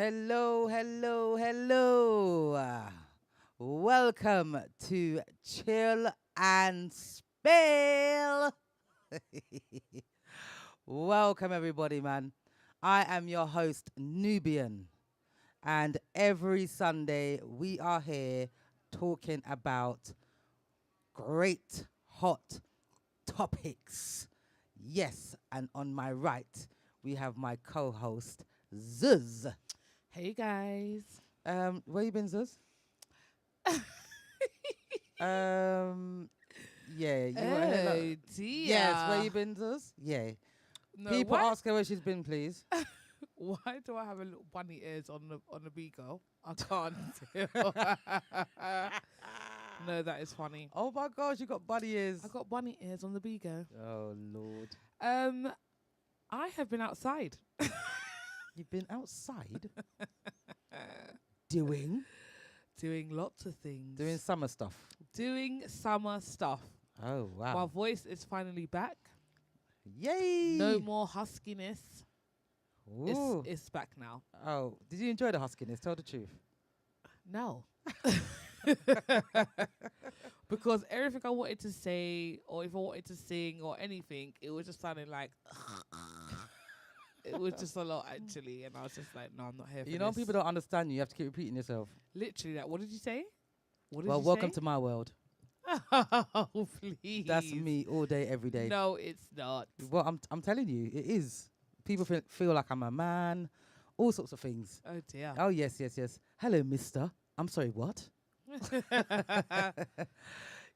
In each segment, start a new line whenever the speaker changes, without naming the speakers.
Hello, hello, hello. Welcome to Chill and Spill. Welcome, everybody, man. I am your host, Nubian. And every Sunday, we are here talking about great hot topics. Yes, and on my right, we have my co-host, Zuz.
Hey guys.
Where you been, Zuz? um, yeah, you want to hear
Oh
that?
dear.
Yes, where you been, Zuz? Yeah.
No,
People
why,
ask her where she's been, please.
why do I have a little bunny ears on the beagle? I can't. No, that is funny.
Oh my gosh, you got bunny ears.
I got bunny ears on the beagle.
Oh Lord,
I have been outside.
you've been outside doing
Doing lots of things.
doing summer stuff.
Doing summer stuff.
Oh
My
wow!
voice is finally back.
Yay!
No more huskiness.
Ooh.
It's back now.
Oh, did you enjoy the huskiness? Tell the truth.
No. Because everything I wanted to say, or if I wanted to sing or anything, it was just sounding like it was just a lot actually, and I was just like, no, I'm not here for
You know, when
this.
people don't understand you, you have to keep repeating yourself.
Literally, like, what did you say? What did
Well,
you
welcome
say?
to my world.
Oh, please.
That's me all day, every day.
No, it's not.
Well, I'm telling you, it is. People feel like I'm a man, all sorts of things.
Oh dear.
Oh yes, yes, yes. Hello, Mister. I'm sorry, what?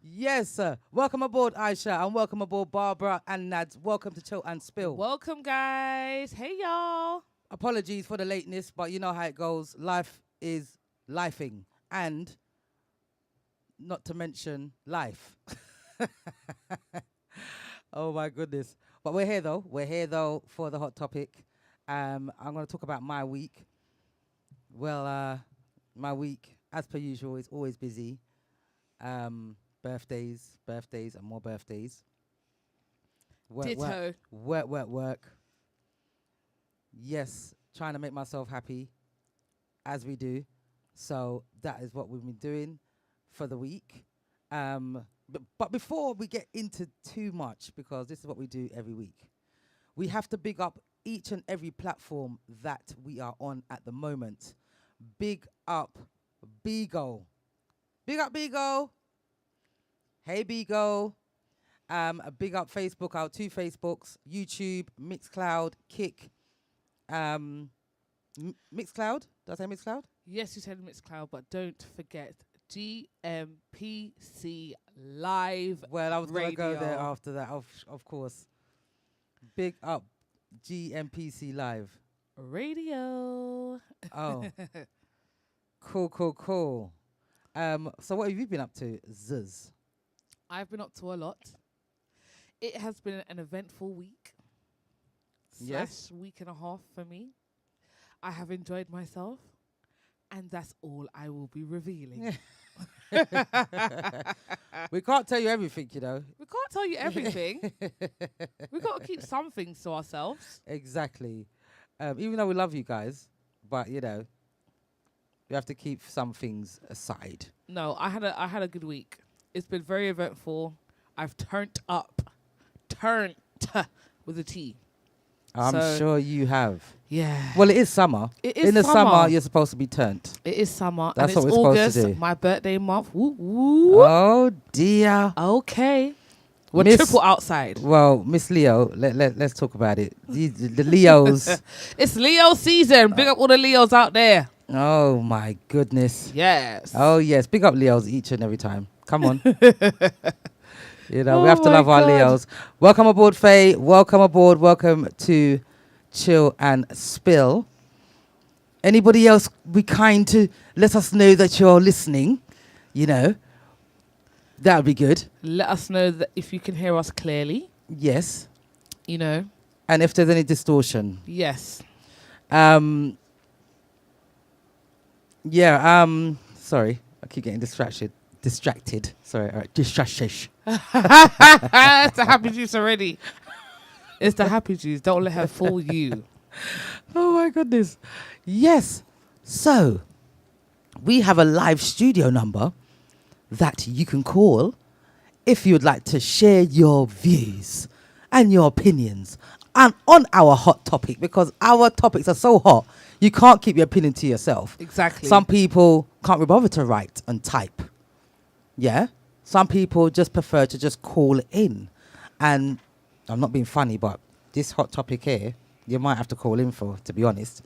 Yes, sir. Welcome aboard, Aisha, and welcome aboard, Barbara and Nads. Welcome to Chill and Spill.
Welcome, guys. Hey, y'all.
Apologies for the lateness, but you know how it goes. Life is lifing, and not to mention life. Oh my goodness! But we're here though. We're here though for the hot topic. I'm going to talk about my week. Well, my week, as per usual, is always busy. Birthdays, and more birthdays.
Ditto.
Work. Yes, trying to make myself happy, as we do. So that is what we've been doing for the week. But before we get into too much, because this is what we do every week, we have to big up each and every platform that we are on at the moment. Big up Bigo. Big up Bigo. Hey Bigo. A big up Facebook, our two Facebooks, YouTube, Mixcloud, Kick. Mixcloud? Did I say Mixcloud?
Yes, you said Mixcloud, but don't forget GMPC Live.
Well, I was going to go there
Radio.
after that, of course. Big up GMPC Live.
Radio.
Oh, cool. So what have you been up to, Zuz?
I've been up to a lot. It has been an eventful week.
Yes.
/ week and a half for me. I have enjoyed myself, and that's all I will be revealing.
We can't tell you everything, you know.
We can't tell you everything. We've got to keep some things to ourselves.
Exactly. Even though we love you guys, but you know, we have to keep some things aside.
No, I had a good week. It's been very eventful. I've turned with a T.
I'm
So-
sure you have.
Yeah.
Well, it is summer.
It is
In the summer,
summer.
you're supposed to be turned.
It is summer.
That's
and
what
it's
we're supposed to
August,
do.
my birthday month. Woo, woo.
Oh dear.
Okay. We're
Miss-
triple outside.
Well, Miss Leo, let's talk about it. The Leos.
It's Leo season. Big up all the Leos out there.
Oh my goodness.
Yes.
Oh yes, big up Leos each and every time. Come on. You know, we
Oh
have to
my
love our
God.
Leos. Welcome aboard, Faye. Welcome aboard. Welcome to Chill and Spill. Anybody else be kind to let us know that you're listening? You know, that would be good.
Let us know that if you can hear us clearly.
Yes.
You know.
And if there's any distortion.
Yes.
Sorry, I keep getting distracted. Sorry, all right, distracted.
It's the happy juice already. It's the happy juice. Don't let her fool you.
Oh my goodness. Yes. So, we have a live studio number that you can call if you'd like to share your views and your opinions and on our hot topic, because our topics are so hot, you can't keep your opinion to yourself.
Exactly.
Some people can't be bothered to write and type. Yeah? Some people just prefer to just call in. And I'm not being funny, but this hot topic here, you might have to call in for, to be honest.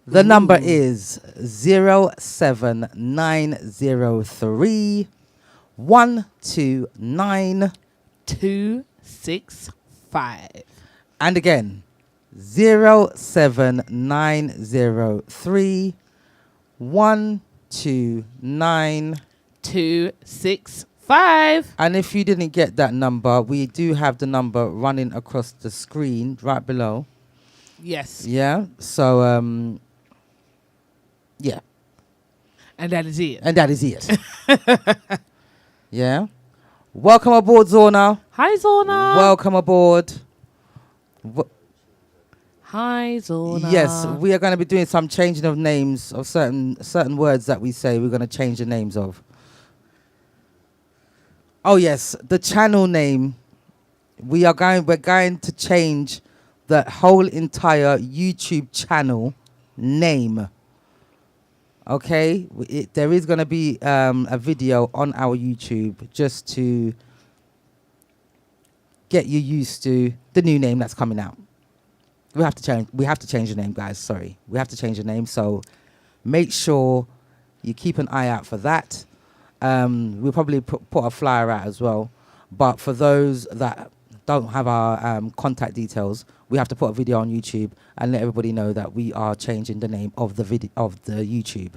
The number is 07903 129.
265.
And again, 07903 129.
265.
And if you didn't get that number, we do have the number running across the screen right below.
Yes.
Yeah. So, yeah.
And that is it.
And that is it. Yeah. Welcome aboard, Zorna.
Hi, Zorna.
Welcome aboard.
Hi, Zorna.
Yes, we are going to be doing some changing of names of certain words that we say. We're going to change the names of. Oh yes, the channel name. We're going to change the whole entire YouTube channel name. Okay, there is going to be a video on our YouTube just to get you used to the new name that's coming out. We have to change the name, guys. Sorry, we have to change the name. So make sure you keep an eye out for that. We'll probably put a flyer out as well. But for those that don't have our contact details, we have to put a video on YouTube and let everybody know that we are changing the name of the video of the YouTube.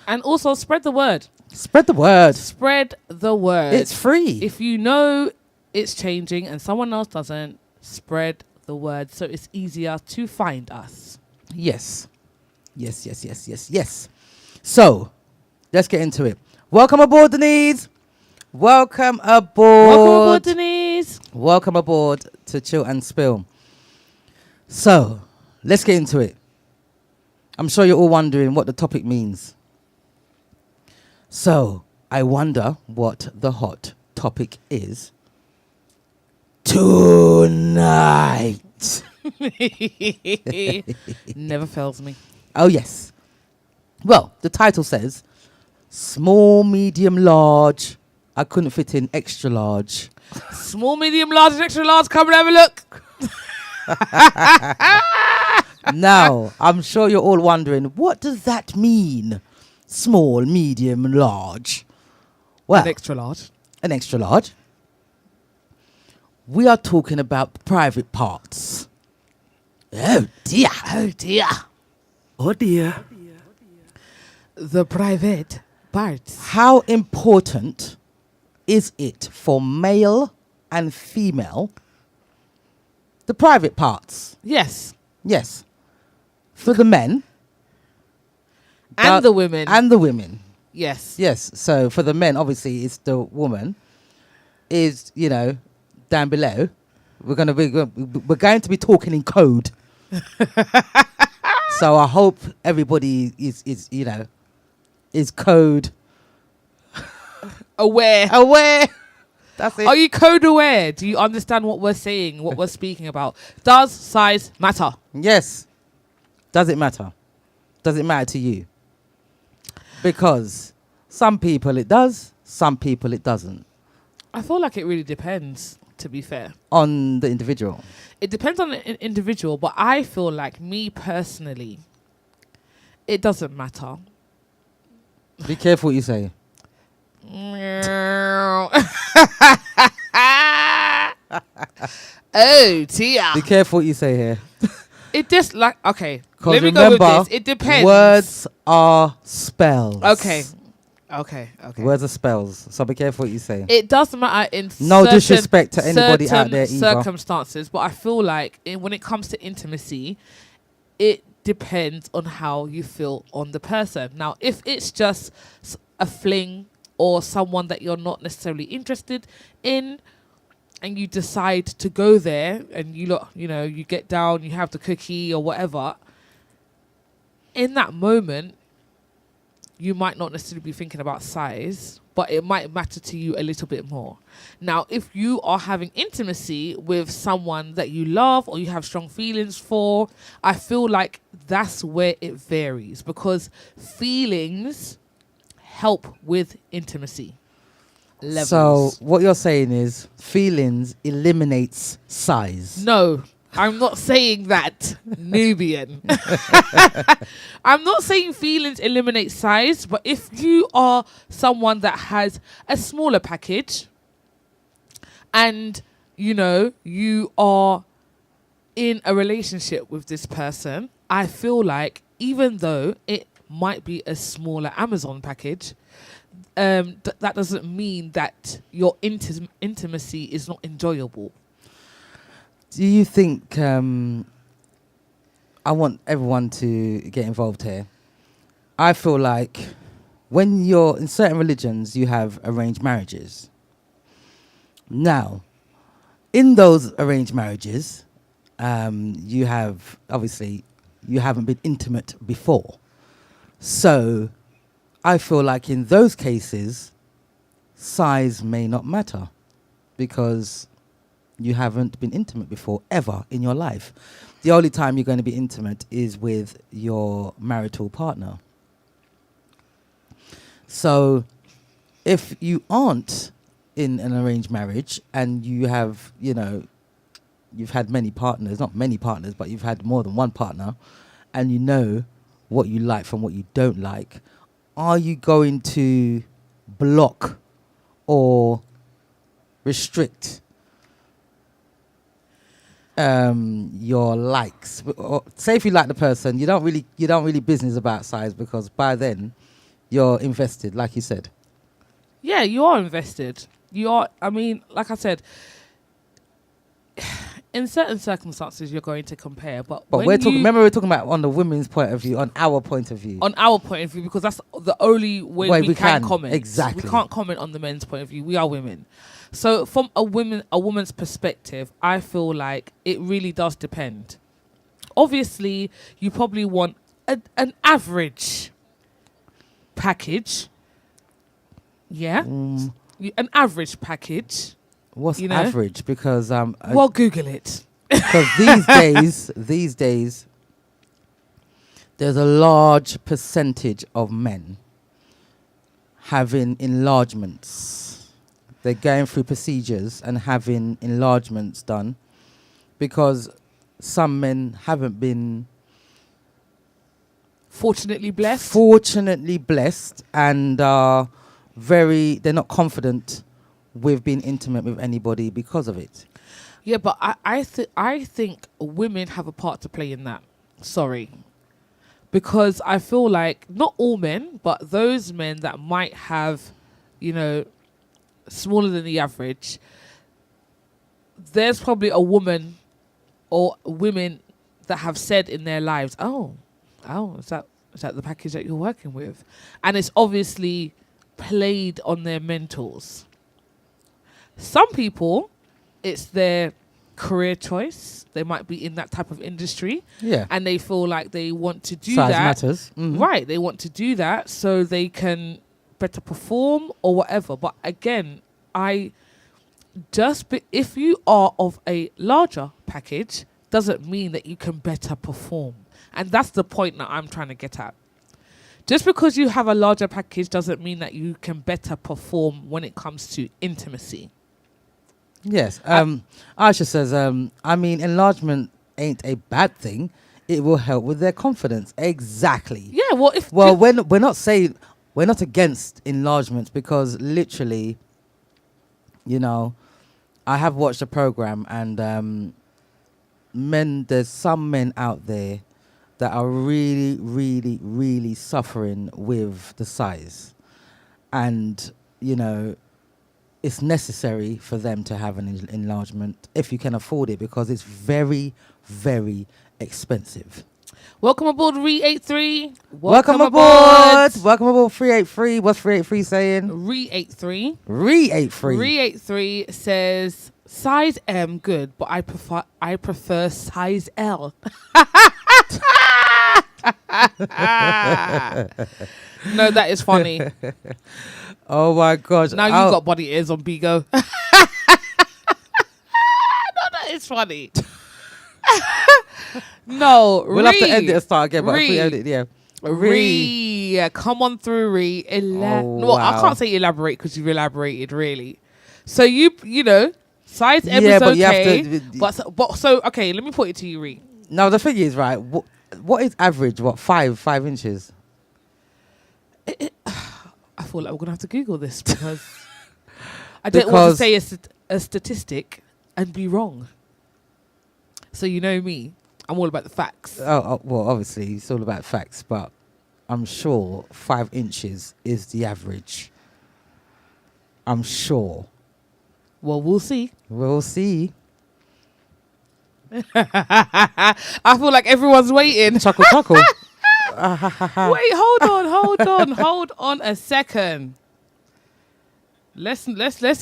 And also spread the word.
Spread the word.
Spread the word.
It's free.
If you know it's changing and someone else doesn't, spread the word so it's easier to find us.
Yes. Yes. So, let's get into it. Welcome aboard, Denise. Welcome aboard.
Welcome aboard, Denise.
Welcome aboard to Chill and Spill. So, let's get into it. I'm sure you're all wondering what the topic means. So, I wonder what the hot topic is tonight.
Never fails me.
Oh, yes. Well, the title says small, medium, large. I couldn't fit in extra large.
Small, medium, large, and extra large. Come and have a look.
Now, I'm sure you're all wondering, what does that mean? Small, medium, large. Well,
An extra large.
An extra large. We are talking about private parts. Oh dear.
Oh dear.
Oh dear.
The private parts.
How important is it for male and female? The private parts.
Yes.
Yes. For the men.
And the women.
And the women.
Yes.
Yes. So for the men, obviously, it's the woman. Is, down below. We're going to be talking in code. So I hope everybody is code
aware.
That's it.
Are you code aware? Do you understand what we're saying, what we're speaking about? Does size matter?
Yes. Does it matter? Does it matter to you? Because some people it does, some people it doesn't.
I feel like it really depends, to be fair.
On the individual.
It depends on the individual, but I feel like, me personally, it doesn't matter.
Be careful what you say.
Oh dear.
Be careful what you say here.
It just okay.
Let
me go with this. It depends.
Words are spells.
Okay.
Words are spells. So be careful what you say.
It doesn't matter in
no disrespect to anybody out there either.
Circumstances, but I feel like when it comes to intimacy, it depends on how you feel on the person. Now, if it's just a fling or someone that you're not necessarily interested in, and you decide to go there, and you get down, you have the cookie or whatever, in that moment, you might not necessarily be thinking about size, but it might matter to you a little bit more. Now, if you are having intimacy with someone that you love or you have strong feelings for, I feel like that's where it varies, because feelings help with intimacy levels.
So what you're saying is feelings eliminates size.
No, I'm not saying that, Nubian. I'm not saying feelings eliminate size, but if you are someone that has a smaller package and, you know, you are in a relationship with this person, I feel like even though it might be a smaller Amazon package, that doesn't mean that your intimacy is not enjoyable.
Do you think, I want everyone to get involved here. I feel like when you're in certain religions, you have arranged marriages. Now, in those arranged marriages, you have, obviously, you haven't been intimate before. So I feel like in those cases, size may not matter because you haven't been intimate before ever in your life. The only time you're going to be intimate is with your marital partner. So if you aren't in an arranged marriage and you have, you know, you've had many partners, not many partners, but you've had more than one partner, and you know what you like from what you don't like, are you going to block or restrict your likes? Or say if you like the person, you don't really business about size, because by then you're invested, like you said.
Yeah, you are invested. You are, I mean, like I said, in certain circumstances you're going to compare, but
we're talking, remember we're talking about on the women's point of view, on our point of view.
On our point of view, because that's the only way we can comment.
Exactly.
We can't comment on the men's point of view. We are women. So from a woman's perspective, I feel like it really does depend. Obviously, you probably want an average package. Yeah? An average package.
What's average? Because
well, Google it.
Because these days, there's a large percentage of men having enlargements. They're going through procedures and having enlargements done because some men haven't been
fortunately
blessed and they're not confident with being intimate with anybody because of it.
Yeah, but I think women have a part to play in that. Sorry. Because I feel like not all men, but those men that might have, you know, smaller than the average, there's probably a woman or women that have said in their lives, oh, is that the package that you're working with? And it's obviously played on their mentals. Some people, it's their career choice. They might be in that type of industry.
Yeah.
And they feel like they want to do
Size
that.
matters. Mm-hmm.
Right. They want to do that so they can better perform or whatever. But again, if you are of a larger package, doesn't mean that you can better perform. And that's the point that I'm trying to get at. Just because you have a larger package doesn't mean that you can better perform when it comes to intimacy.
Yes. Aisha says, I mean, enlargement ain't a bad thing. It will help with their confidence. Exactly.
Yeah,
we're not against enlargements, because literally, you know, I have watched a program and there's some men out there that are really, really, really suffering with the size. And, you know, it's necessary for them to have an enlargement if you can afford it, because it's very, very expensive.
Welcome aboard Re83.
Welcome aboard 383. What's 383 saying?
Re83.
Re83.
Re83 says size M good, but I prefer size L. No, that is funny.
Oh my gosh.
Now you got body ears on Bigo. No, that is funny. No,
we'll have to end it and start again, but if we end it, yeah.
Yeah, come on through, Ree. No, I can't say elaborate because you've elaborated, really. So you know, size M is
but
okay.
you have to,
but so okay, let me put it to you, Ree.
Now the thing is, right? What is average? What 5 inches?
I feel like we're gonna have to Google this because I don't want to say a statistic and be wrong. So you know me, I'm all about the facts.
Oh, well, obviously it's all about facts, but I'm sure 5 inches is the average. I'm sure.
Well, we'll see.
We'll see.
I feel like everyone's waiting.
Chuckle, chuckle.
Wait, hold on a second. Let's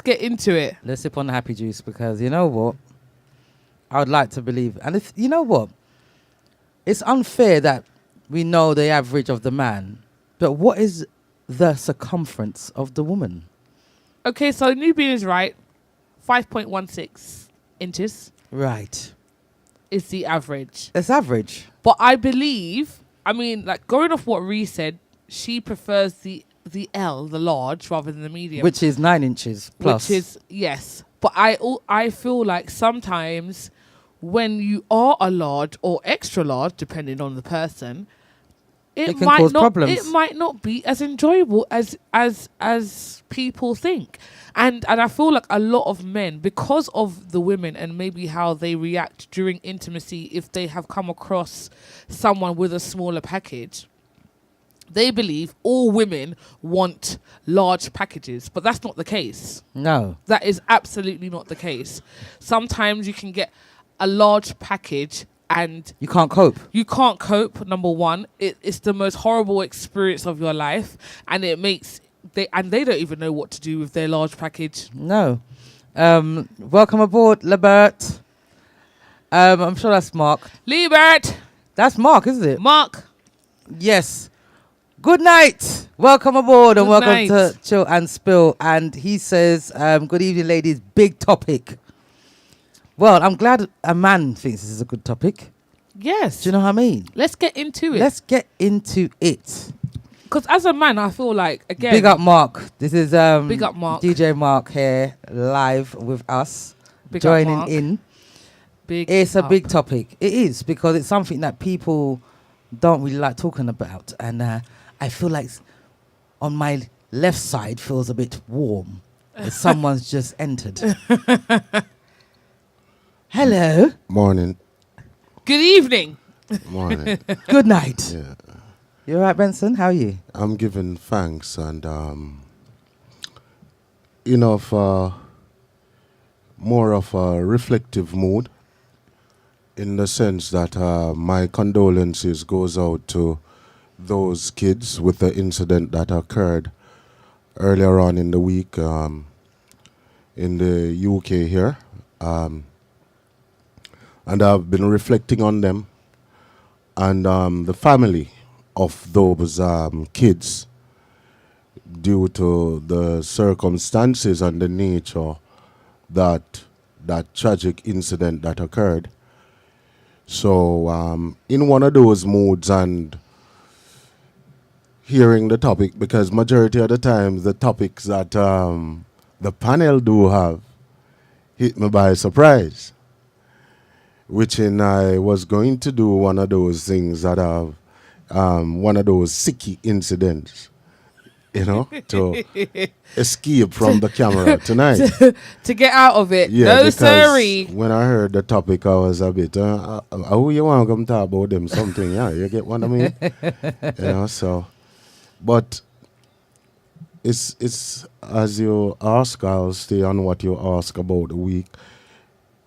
get into it.
Let's sip on the happy juice because you know what? I would like to believe, and you know what? It's unfair that we know the average of the man, but what is the circumference of the woman?
Okay, so Nubian is right. 5.16 inches.
Right.
Is the average.
It's average.
But I believe, I mean, like going off what Ree said, she prefers the L, the large, rather than the medium.
Which is 9 inches plus.
Which is, yes. But I feel like sometimes when you are a large or extra large, depending on the person, it
can
might
cause
not
problems.
It might not be as enjoyable as people think. And I feel like a lot of men, because of the women and maybe how they react during intimacy, if they have come across someone with a smaller package, they believe all women want large packages, but that's not the case.
No.
That is absolutely not the case. Sometimes you can get a large package and
you can't cope.
You can't cope, number one. It's the most horrible experience of your life, and it makes they don't even know what to do with their large package.
No. Welcome aboard, Lebert. I'm sure that's Mark.
Lebert!
That's Mark, isn't it?
Mark.
Yes. Good night. Welcome aboard and
Good
welcome
night.
to Chill and Spill. And he says, good evening, ladies. Big topic. Well, I'm glad a man thinks this is a good topic.
Yes.
Do you know what I mean?
Let's get into it.
Let's get into it.
Because as a man, I feel like, again...
Big up, Mark. This is
big up, Mark.
DJ Mark here, live with us,
Big
joining
up, Mark.
in.
It's
a big topic. It is, because it's something that people don't really like talking about. And I feel like on my left side feels a bit warm. Someone's just entered. Hello.
Morning.
Good evening.
Morning.
Good night.
Yeah.
You all right, Benson? How are you?
I'm giving thanks and, for more of a reflective mood in the sense that my condolences goes out to those kids with the incident that occurred earlier on in the week in the UK here. And I've been reflecting on them and the family of those kids due to the circumstances and the nature that tragic incident that occurred. So in one of those moods and hearing the topic, because majority of the times the topics that the panel do have hit me by surprise, which I was going to do one of those things that have one of those sicky incidents, to escape from the camera tonight.
to get out of it.
Yeah,
No,
because
sorry.
when I heard the topic, I was a bit, who you want to come talk about them something? Yeah, you get what I mean? So, but it's as you ask, I'll stay on what you ask about the week.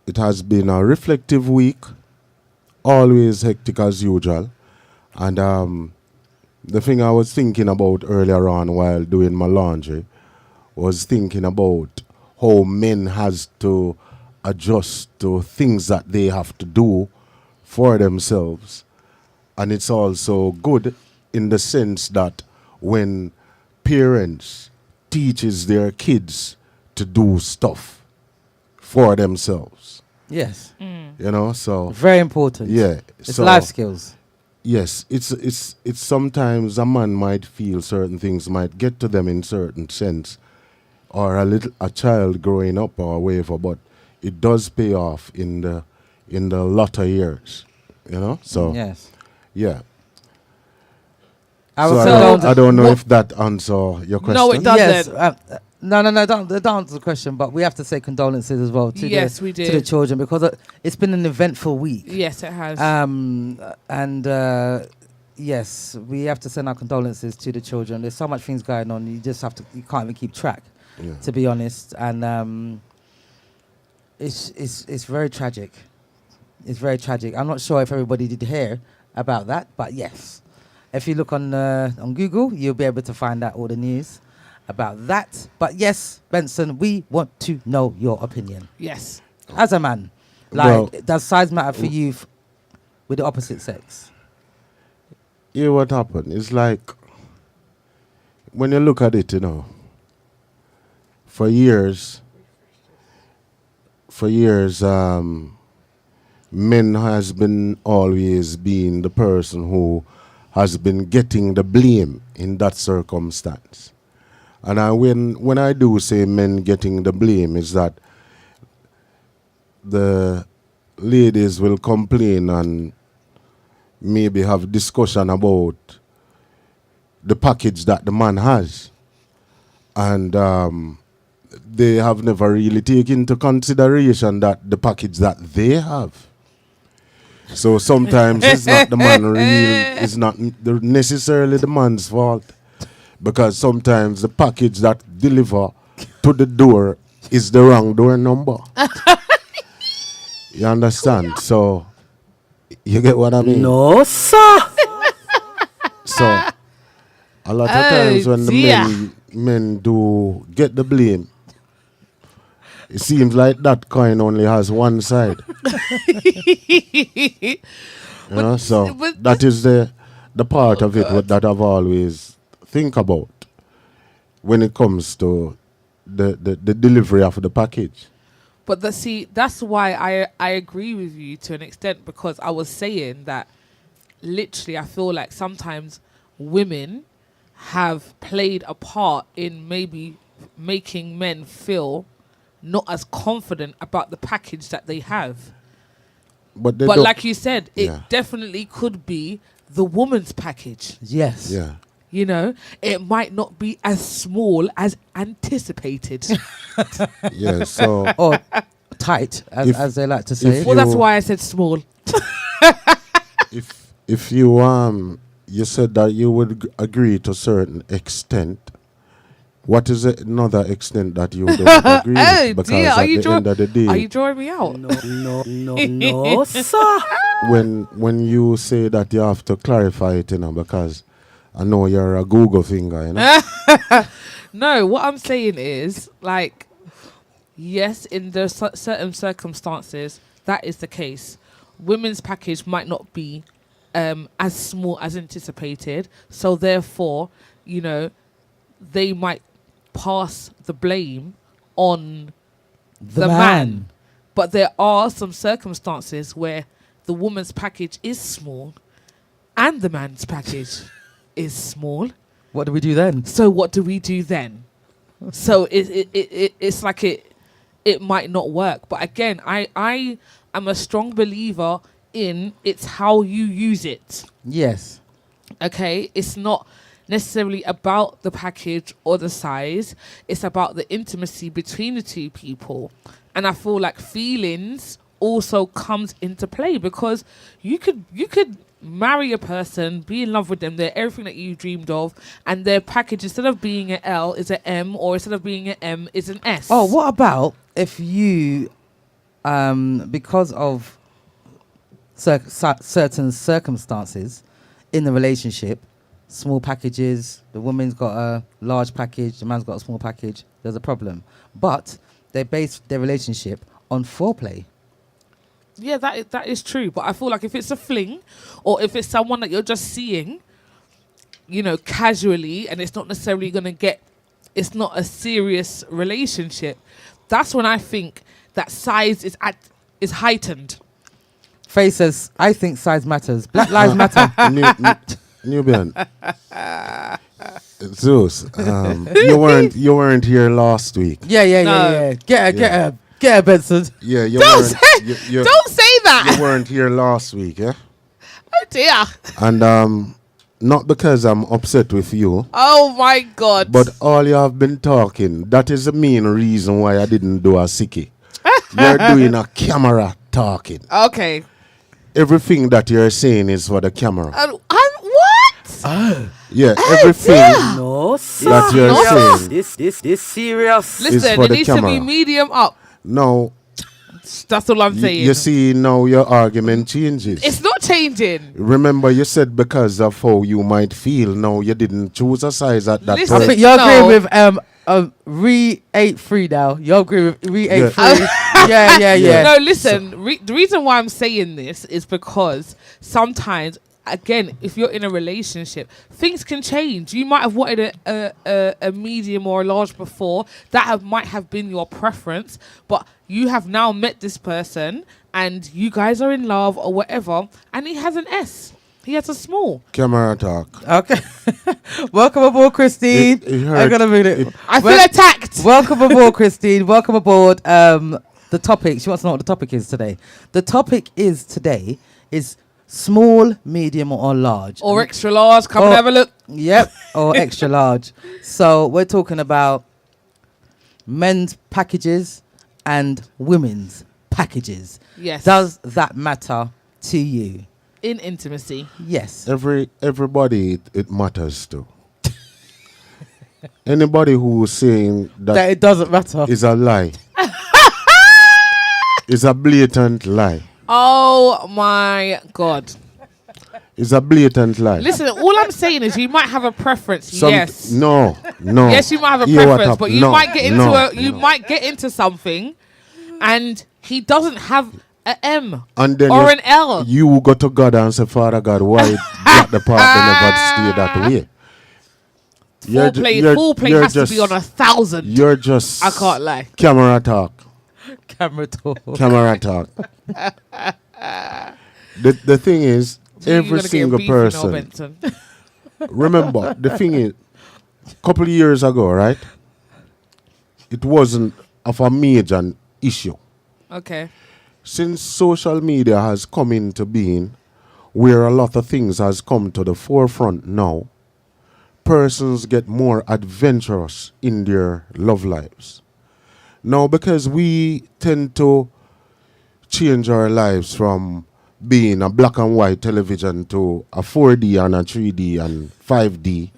It has been a reflective week, always hectic as usual. And the thing I was thinking about earlier on while doing my laundry was thinking about how men has to adjust to things that they have to do for themselves and it's also good in the sense that when parents teaches their kids to do stuff for themselves,
Yes.
you know, so
Very important.
yeah,
It's
so
life skills.
yes, it's sometimes a man might feel certain things might get to them in certain sense, or a child growing up or whatever, but it does pay off in the latter years, you know. So
Yes.
yeah.
Our
So
So,
I don't know
what-
if that answer your question.
No, it doesn't.
Yes. No. Don't answer the question, but we have to say condolences as well to
Yes, we
to the
did.
children, because it's been an eventful week.
Yes, it has.
And yes, we have to send our condolences to the children. There's so much things going on. You can't even keep track,
Yeah.
to be honest. And it's very tragic. It's very tragic. I'm not sure if everybody did hear about that, but yes, if you look on Google, you'll be able to find out all the news about that. But yes, Benson, we want to know your opinion
yes.
as a man. Like,
Well,
does size matter for you with the opposite sex?
Here what happened? It's like when you look at it, you know, for years, men has been always been the person who has been getting the blame in that circumstance. And when I do say men getting the blame, is that the ladies will complain and maybe have discussion about the package that the man has, and they have never really taken into consideration that the package that they have. So sometimes it's not the man it's not necessarily the man's fault, because sometimes the package that deliver to the door is the wrong door number. You understand? So you get what I mean?
No, sir.
So a lot of
Oh,
times when the
dear.
men do get the blame, it seems like that coin only has one side. You know, so
but
that is the part of it that I've always think about when it comes to the delivery of the package.
But that's why I agree with you to an extent, because I was saying that literally I feel like sometimes women have played a part in maybe making men feel not as confident about the package that they have.
But they
But
don't-
like you said, it
Yeah.
definitely could be the woman's package.
Yes.
yeah.
You know, it might not be as small as anticipated.
Yeah, so
Or tight, as they like to say.
if
Well, that's
you-
why I said small.
if you you said that you would agree to a certain extent. What is another extent that you don't agree
Oh
with? Because
dear,
at the end of the day,
are you drawing me out?
No, sir.
when you say that, you have to clarify it, you know, because I know you're a Google finger, you know.
No, what I'm saying is, like, yes, in the certain circumstances, that is the case. Women's package might not be as small as anticipated, so therefore, you know, they might pass the blame on
The
man.
man.
But there are some circumstances where the woman's package is small and the man's package is small.
What do we do then?
So what do we do then? So it's like it might not work. But again, I am a strong believer in it's how you use it.
Yes.
Okay, it's not necessarily about the package or the size. It's about the intimacy between the two people. And I feel like feelings also comes into play, because you could marry a person, be in love with them, they're everything that you dreamed of, and their package, instead of being an L, is an M, or instead of being an M, is an S.
Oh, what about if you, because of certain circumstances in the relationship, small packages, the woman's got a large package, the man's got a small package, there's a problem. But they base their relationship on foreplay.
Yeah, that is true. But I feel like if it's a fling, or if it's someone that you're just seeing, you know, casually, and it's not necessarily it's not a serious relationship. That's when I think that size is heightened.
Faces, I think size matters. Black lives matter.
Nubian. Zeus, you weren't here last week.
Yeah. Get her, Benson.
Yeah, you
Don't
weren't.
say,
You
don't say that.
you weren't here last week, yeah.
Oh dear.
And not because I'm upset with you,
Oh my God.
but all you have been talking. That is the main reason why I didn't do a sickie. You're doing a camera talking.
Okay.
Everything that you're saying is for the camera.
What?
Yeah, everything
No, sir.
that you're saying.
This serious.
Listen,
for
it
the
needs to be
camera.
medium up.
No,
That's all I'm saying.
you see now your argument changes.
It's not changing.
Remember, you said because of how you might feel. No, you didn't choose a size at that
Listen,
I
point.
think you're
No.
agreeing with Re-83 now. You're agreeing with Re-83. Yeah.
No, listen. The reason why I'm saying this is because sometimes, again, if you're in a relationship, things can change. You might have wanted a medium or a large before. Might have been your preference, but you have now met this person and you guys are in love or whatever, and he has an S. He has a small.
Camera talk.
Okay. Welcome aboard, Christine.
It hurt.
I'm gonna read it.
I feel attacked.
Welcome aboard, Christine. Welcome aboard. The topic. She wants to know what the topic is today. The topic today is small, medium, or large.
Or extra large. Come
Or-
and have a look.
Yep, or extra large. So we're talking about men's packages and women's packages.
Yes.
Does that matter to you?
In intimacy.
Yes.
Everybody it matters to. Anybody who's saying
That
that
it doesn't matter.
is a lie. Is a blatant lie.
Oh my God.
It's a blatant lie.
Listen, all I'm saying is you might have a preference. Yes.
No.
Yes, you might have a
Hear what
preference,
up-
but you
no,
might get into
no.
might get into something, and he doesn't have a M
And then
or an L.
you go to God and say, Father God, why that the part they never stay that way?
Foreplay has to be on 1,000.
You're just
I can't lie.
camera talk.
Camera talk.
Camera talk. The thing is,
So you're
every
gonna get
single
beef, you know,
person.
Benson.
Remember, the thing is, a couple of years ago, right? It wasn't of a major issue.
Okay.
Since social media has come into being, where a lot of things has come to the forefront now, persons get more adventurous in their love lives. Now, because we tend to change our lives from being a black and white television to a 4D and a 3D and 5D,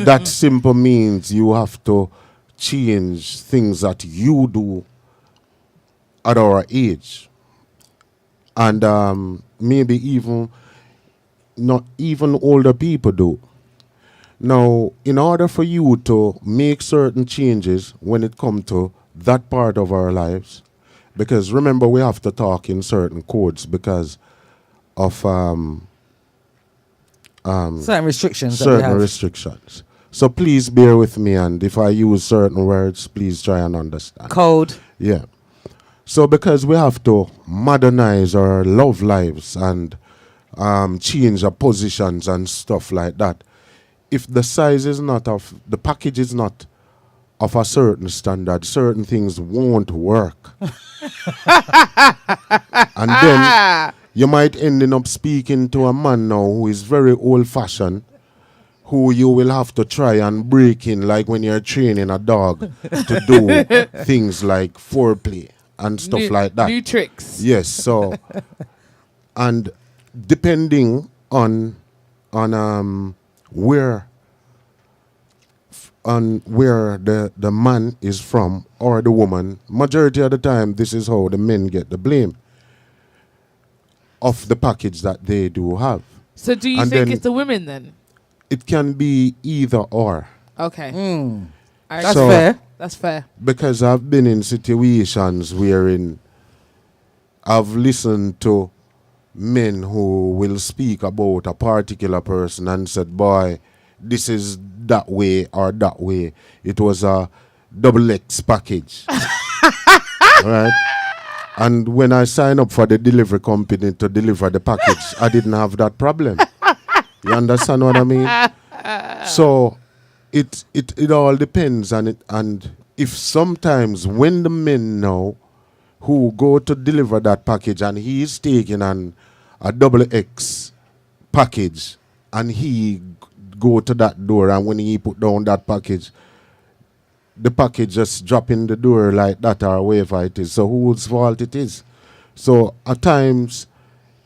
that simple means you have to change things that you do at our age. And maybe even not even older people do. Now, in order for you to make certain changes when it comes to that part of our lives, because remember we have to talk in certain codes because of
Certain restrictions. that we
certain
have.
restrictions. So please bear with me, and if I use certain words, please try and understand.
Code.
Yeah. So because we have to modernize our love lives and change our positions and stuff like that, if the size is not of, the package is not of a certain standard, certain things won't work. And then you might end up speaking to a man now who is very old-fashioned, who you will have to try and break in, like when you're training a dog to do things like foreplay and stuff like that.
New tricks.
Yes, so and depending on where the man is from or the woman, majority of the time this is how the men get the blame of the package that they do have.
So do you
And
think
then-
it's the women then?
It can be either or.
Okay. I
That's
So-
agree.
fair.
That's fair.
Because I've been in situations wherein I've listened to men who will speak about a particular person and said, boy, this is that way or that way. It was a double X package. Right? And when I signed up for the delivery company to deliver the package, I didn't have that problem. You understand what I mean? So it all depends on it. And if sometimes when the men know who go to deliver that package and he is taking a double X package and he go to that door, and when he put down that package, the package just drop in the door like that or whatever it is. So whose fault it is? So at times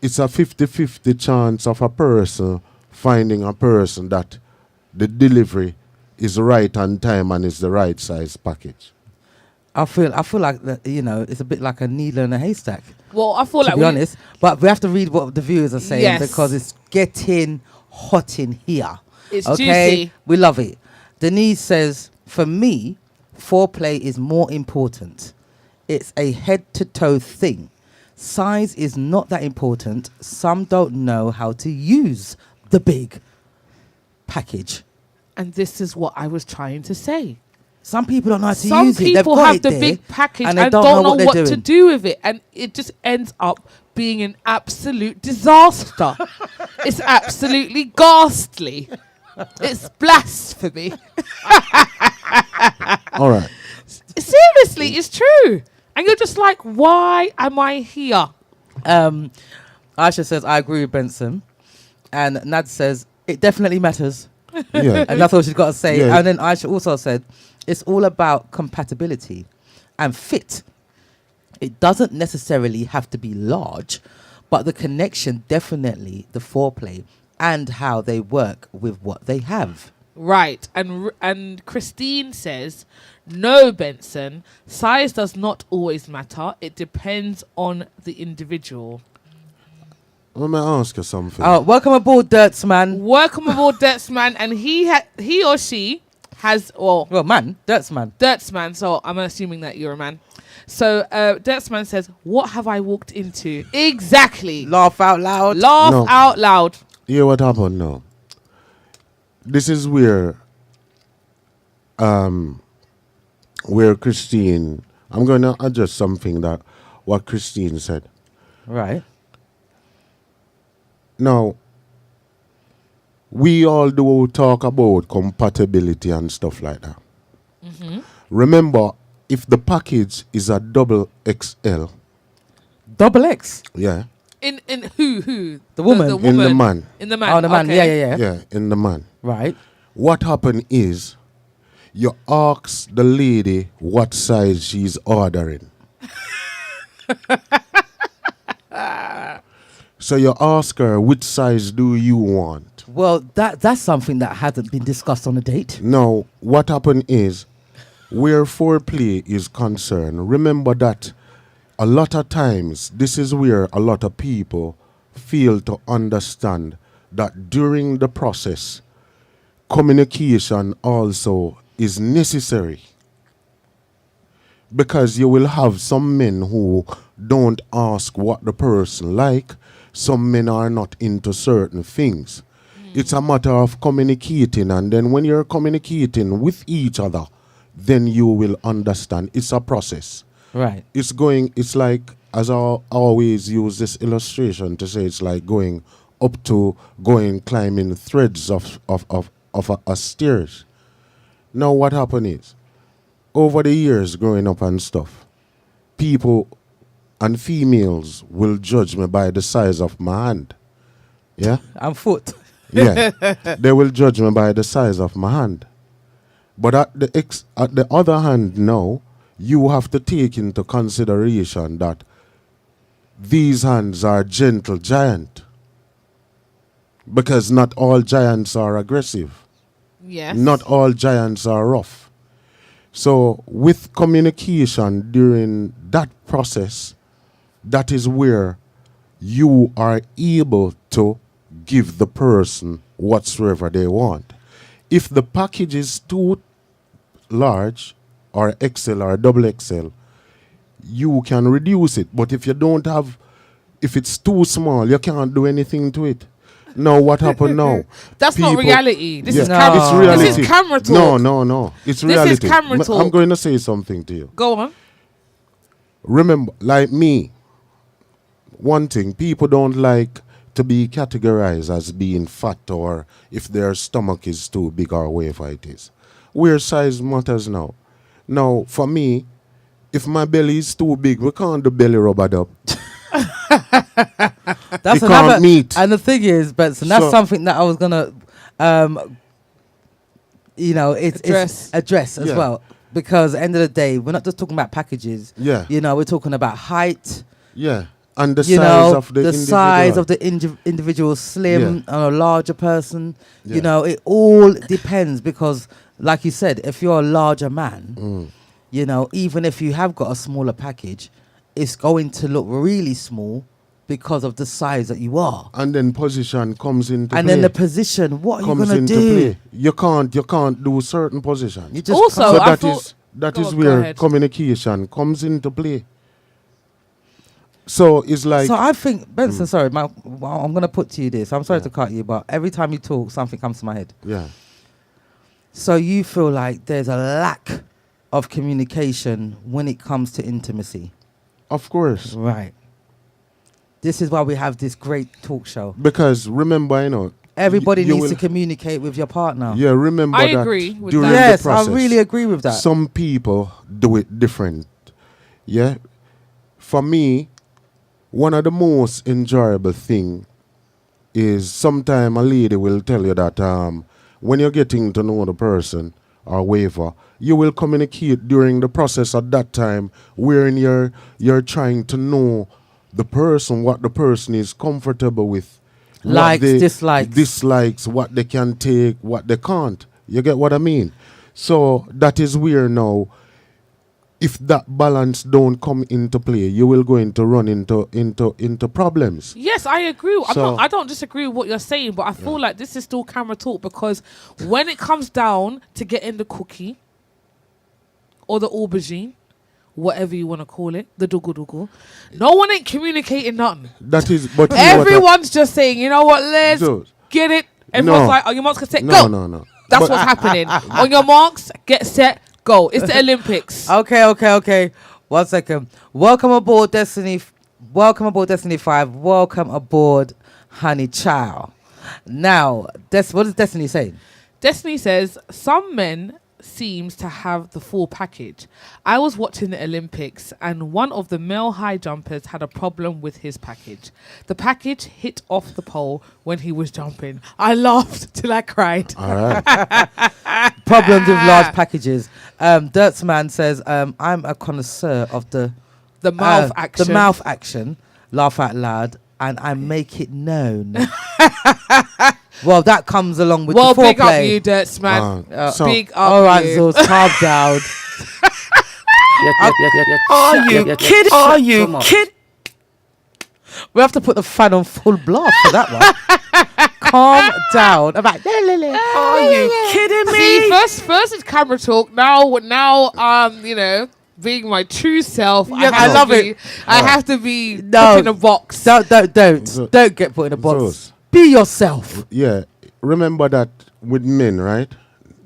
it's a 50-50 chance of a person finding a person that the delivery is right on time and is the right size package.
I feel like that, it's a bit like a needle in a haystack.
Well, I feel
To
like
be honest, but we have to read what the viewers are saying
Yes.
because it's getting hot in here.
It's
okay,
juicy.
we love it. Denise says, for me, foreplay is more important. It's a head-to-toe thing. Size is not that important. Some don't know how to use the big package.
And this is what I was trying to say.
Some people don't know how to
Some
use it. They've
people
got
have
it
the
there
big package
and
and
they
don't know
they're
what to
doing.
do with it. And it just ends up being an absolute disaster. It's absolutely ghastly. It's blasphemy.
All right.
Seriously, it's true. And you're just like, why am I here?
Aisha says, I agree with Benson. And Nad says, it definitely matters.
Yeah.
And that's all she's got to say.
Yeah.
And then Aisha also said, it's all about compatibility and fit. It doesn't necessarily have to be large, but the connection, definitely the foreplay and how they work with what they have.
Right. And Christine says, no, Benson, size does not always matter. It depends on the individual.
Let me ask you something.
Oh, welcome aboard, Dirtsman.
Welcome aboard, Dirtsman. And he or she has,
Well, man, Dirtsman.
Dirtsman, so I'm assuming that you're a man. So Dirtsman says, what have I walked into? Exactly.
Laugh out loud.
Laugh
No.
out loud.
Hear what happened now. This is where Christine, I'm going to adjust something that what Christine said.
Right.
Now, we all do talk about compatibility and stuff like that.
Mm-hmm.
Remember, if the package is a double XL,
Double X.
yeah,
In who?
The woman.
The
in the man,
In the man.
Oh, the man.
Okay.
Yeah.
yeah, in the man.
Right.
What happened is, you ask the lady what size she's ordering. So you ask her, which size do you want?
Well, that's something that hasn't been discussed on a date.
Now, what happened is, where foreplay is concerned, remember that a lot of times, this is where a lot of people fail to understand that during the process, communication also is necessary. Because you will have some men who don't ask what the person like. Some men are not into certain things. It's a matter of communicating, and then when you're communicating with each other, then you will understand. It's a process.
Right.
It's like, as I always use this illustration to say, it's like going up to climbing threads of a stairs. Now what happened is, over the years growing up and stuff, people and females will judge me by the size of my hand. Yeah?
And foot.
Yeah. They will judge me by the size of my hand. But at the other hand now, you have to take into consideration that these hands are gentle giant. Because not all giants are aggressive.
Yes.
Not all giants are rough. So with communication during that process, that is where you are able to give the person whatsoever they want. If the package is too large or XL or double XL, you can reduce it. But if you don't have, if it's too small, you can't do anything to it. Now, what happened now?
That's not
People-
reality. This is
No.
camera.
It's reality.
This is camera talk.
No. It's
This is
reality.
camera
I'm
talk.
going to say something to you.
Go on.
Remember, like me, one thing, people don't like to be categorized as being fat or if their stomach is too big or whatever it is. Where size matters now. Now, for me, if my belly is too big, we can't do belly rubbered up.
That's
You
another.
can't meet.
And the thing is, Benson, that's
So-
something that I was gonna, it's address as
Yeah.
well. Because at the end of the day, we're not just talking about packages.
Yeah.
We're talking about height.
Yeah. And the
You
size
know,
of the
size
individual.
of the individual, slim
Yeah.
or a larger person.
Yeah.
It all depends because, like you said, if you're a larger man, even if you have got a smaller package, it's going to look really small because of the size that you are.
And then position comes into
And
play.
then the position, what are you
comes
gonna
into
do?
play. You can't do certain positions.
You just
Also,
can't.
So
I
that
thought-
is that
Go
is
on, go
where
ahead.
communication comes into play. So it's like
So I think Benson, sorry, I'm gonna put to you this. I'm sorry
Yeah.
to cut you, but every time you talk, something comes to my head.
yeah,
So you feel like there's a lack of communication when it comes to intimacy,
of course.
right? This is why we have this great talk show.
Because remember,
Everybody
you
needs to
will-
communicate with your partner.
yeah, remember
I
that
agree with
during
that.
Yes,
the process,
I really agree with that.
some people do it different. Yeah, for me, one of the most enjoyable thing is sometime a lady will tell you that when you're getting to know the person or whatever, you will communicate during the process at that time wherein you're trying to know the person, what the person is comfortable with. what
Likes,
they-
dislikes.
dislikes, what they can take, what they can't. You get what I mean? So that is where now, if that balance don't come into play, you will go into run into problems.
Yes, I agree.
So-
I don't disagree with what you're saying, but I feel like this is still camera talk because when it comes down to getting the cookie or the aubergine, whatever you want to call it, the dugu, no one ain't communicating nothing.
That is, but you know what I-
Everyone's just saying, you know what, let's
Dude,
get it. Everyone's
No.
like, oh, your marks get set,
no,
go.
no.
That's
But-
what's happening. On your marks, get set, go. It's the Olympics.
Okay. 1 second. Welcome aboard, Destiny. Welcome aboard, Destiny 5. Welcome aboard, Honey Child. Now, what does Destiny say?
Destiny says some men seems to have the full package. I was watching the Olympics and one of the male high jumpers had a problem with his package. The package hit off the pole when he was jumping. I laughed till I cried.
All right.
Problems with large packages. Dirtsman says, I'm a connoisseur of the
Mouth action.
The mouth action. Laugh out loud, and I make it known. Well, that comes along with
Well,
the
big up
foreplay.
you, Dirts man.
So-
Big up
All right,
you.
so calm down.
Are you kidding? Are you kidding?
We have to put the fan on full blast for that one. Calm down. I'm like,
Are you kidding
See,
me?
first it's camera talk. Now, being my true self.
Yeah, I love it.
I have to be
No.
put in a box.
Don't get put in a box.
Zeus.
Be yourself.
Yeah. Remember that with men, right?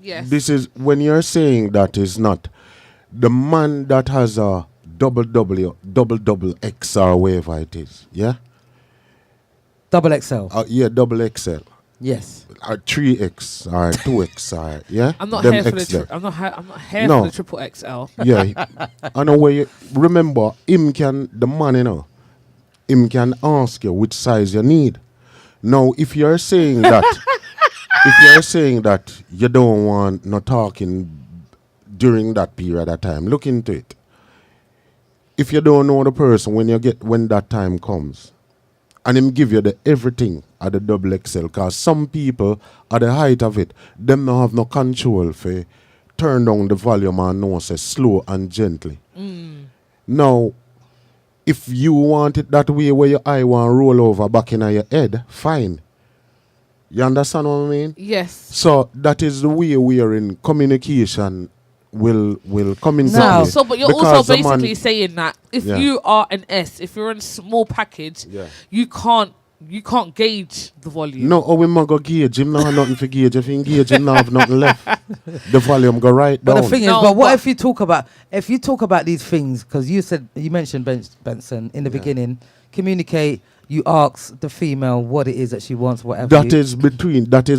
Yes.
This is when you're saying that is not the man that has a double X or whatever it is. Yeah?
Double XL.
Yeah, double XL.
Yes.
Or 3X or 2X or yeah?
I'm not
Them
here for the
X there.
I'm not here
No.
for the triple XL.
Yeah. I know where you remember the man, him can ask you which size you need. Now if you're saying that you don't want no talking during that period of time, look into it. If you don't know the person when that time comes, and him give you the everything at the double XL, because some people at the height of it, them don't have no control for turn down the volume and know say slow and gently. Now, if you want it that way where your eye want roll over back in your head, fine. You understand what I mean?
Yes.
So that is the way we are in communication will come into
No.
play.
So, but you're
Because
also
a man-
basically saying that if
Yeah.
you are an S, if you're in a small package,
Yeah.
you can't gauge the volume.
No, we might go gauge. Him now have nothing for gauge. If he engage, him now have nothing left. The volume go right
But
down.
the thing is,
No,
but what
but-
if you talk about these things? Because you mentioned Benson in the beginning. Communicate. You ask the female what it is that she wants, whatever.
That is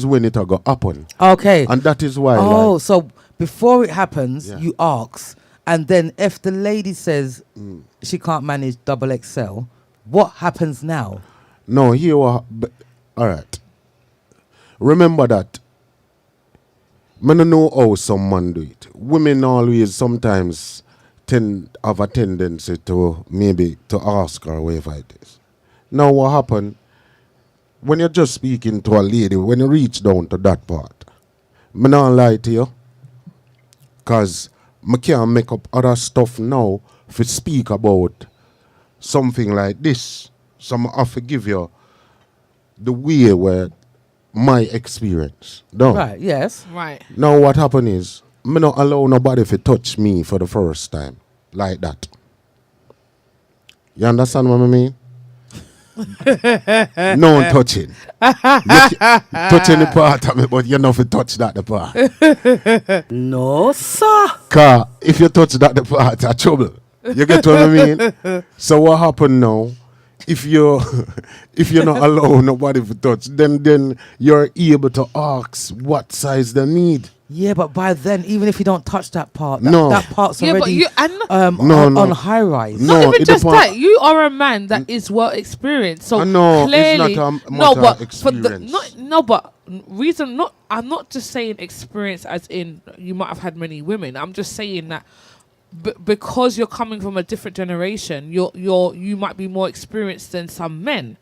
when it go happen.
Okay.
And that is why.
Oh,
like,
so before it happens,
Yeah.
you ask, and then if the lady says she can't manage double XL, what happens now?
no, here all right. Remember that. I don't know how some man do it. Women always sometimes have a tendency to maybe to ask or whatever it is. Now what happen when you're just speaking to a lady, when you reach down to that part, I not lie to you, because I can't make up other stuff now to speak about something like this. So I have to give you the way where my experience. No.
Right. Yes.
Right.
Now what happen is, me not allow nobody to touch me for the first time like that. You understand what I mean? No one touching. Touching the part of me, but you know if you touch that the part.
No, sir.
Cause if you touch that the part, it's trouble. You get what I mean? So what happen now? If you're not allow nobody to touch, then you're able to ask what size they need.
Yeah, but by then, even if you don't touch that part,
No.
that part's
Yeah, but
already
you and
on high rise.
No.
not even
it
just
depend-
that. You are a man that is well experienced. So
I know, it's
clearly,
not a
no,
matter
but
of
for the
experience.
but reason not. I'm not just saying experience as in you might have had many women. I'm just saying that. Because you're coming from a different generation, you might be more experienced than some men,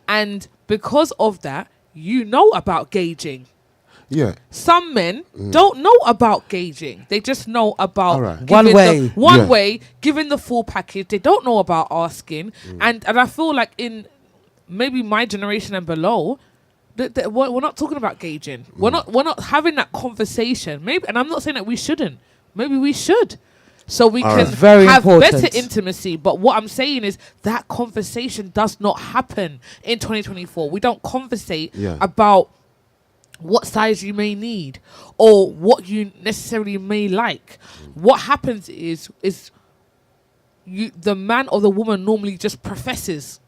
and because of that, you know about gauging.
Yeah.
Some men don't know about gauging. They just know about
Alright.
One
giving
way.
one
Yeah.
way, giving the full package. They don't know about asking, and I feel like in maybe my generation and below, we're not talking about gauging. We're not having that conversation. Maybe, and I'm not saying that we shouldn't. Maybe we should. So we can
Very
have
important.
better intimacy. But what I'm saying is that conversation does not happen in 2024. We don't conversate
Yeah.
about what size you may need or what you necessarily may like. What happens is the man or the woman normally just professes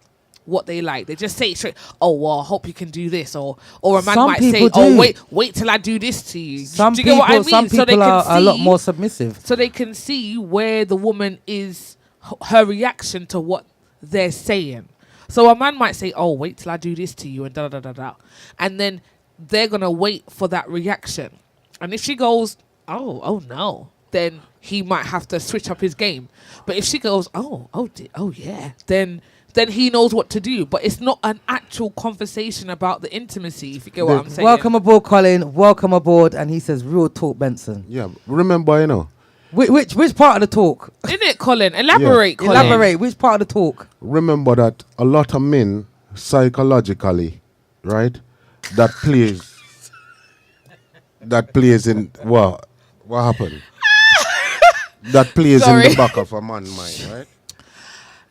what they like. They just say it straight, oh, well, I hope you can do this. Or a man
Some
might say,
people
oh,
do.
wait till I do this to you.
Some
do you get what I mean?
some
So they
people
can
are a lot
see-
more submissive.
so they can see where the woman is, her reaction to what they're saying. So a man might say, oh, wait till I do this to you and da da da da. And then they're going to wait for that reaction. And if she goes, oh no, then he might have to switch up his game. But if she goes, oh yeah, then he knows what to do. But it's not an actual conversation about the intimacy, if you get what I'm saying.
Welcome aboard, Colin. Welcome aboard. And he says, real talk, Benson.
Yeah. Remember, you know.
Which part of the talk?
Isn't it, Colin? Elaborate, Colin.
Elaborate. Which part of the talk?
Remember that a lot of men psychologically, right? That plays in what happened? That plays in
Sorry.
the back of a man's mind, right?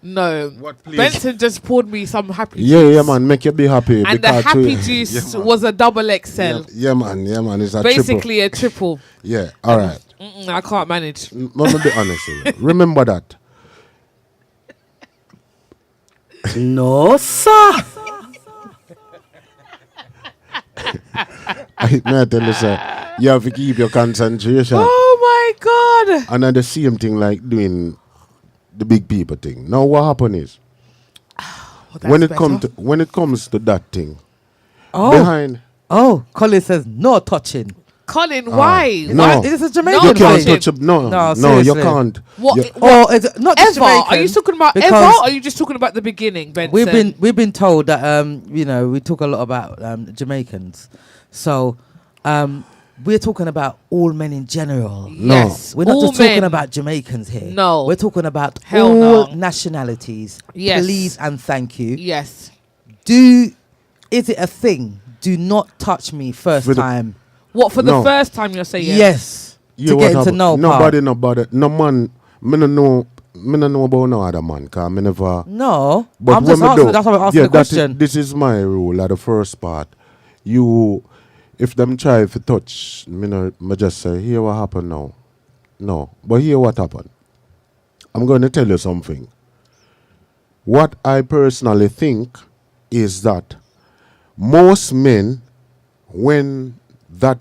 No.
What plays?
Benson just poured me some happy
Yeah,
juice.
yeah, man. Make you be happy.
And the
because
happy
to-
juice
yeah, man.
was a double XL.
Yeah, man. It's a triple.
Basically a triple.
Yeah. All right.
I can't manage.
Let me be honest with you. Remember that.
No, sir.
I tell you, sir, you have to keep your concentration.
Oh my God.
And then the same thing like doing the big people thing. Now what happen is
Well,
when
that's
it comes to that thing,
Oh,
behind
Colin says no touching.
Colin, why?
no.
Why?
Is this a
No
Jamaican
you can't
thing?
touch up. No,
No,
no, you
seriously.
can't.
What?
You-
Or is it not just
Ever?
Jamaican?
Are you talking about
because
ever? Or are you just talking about the beginning, Benson?
We've been told that we talk a lot about Jamaicans, so we're talking about all men in general.
No.
Yes.
We're not
all
just talking
men.
about Jamaicans here.
No.
We're talking about
Hell
all
no.
nationalities.
Yes.
Please and thank you.
Yes.
Is it a thing? Do not touch me first
For the-
time.
What, for the
No.
first time you're saying?
Yes.
Yeah,
to
what
get into
happen?
know
Nobody know about it. No man, me no know about no other man, cause me never.
No,
But
I'm
when
just
me
asking.
do,
That's why I'm asking
yeah,
the question.
this is my rule at the first part. You, if them try to touch, me just say, here what happened now. No, but here what happened. I'm going to tell you something. What I personally think is that most men, when that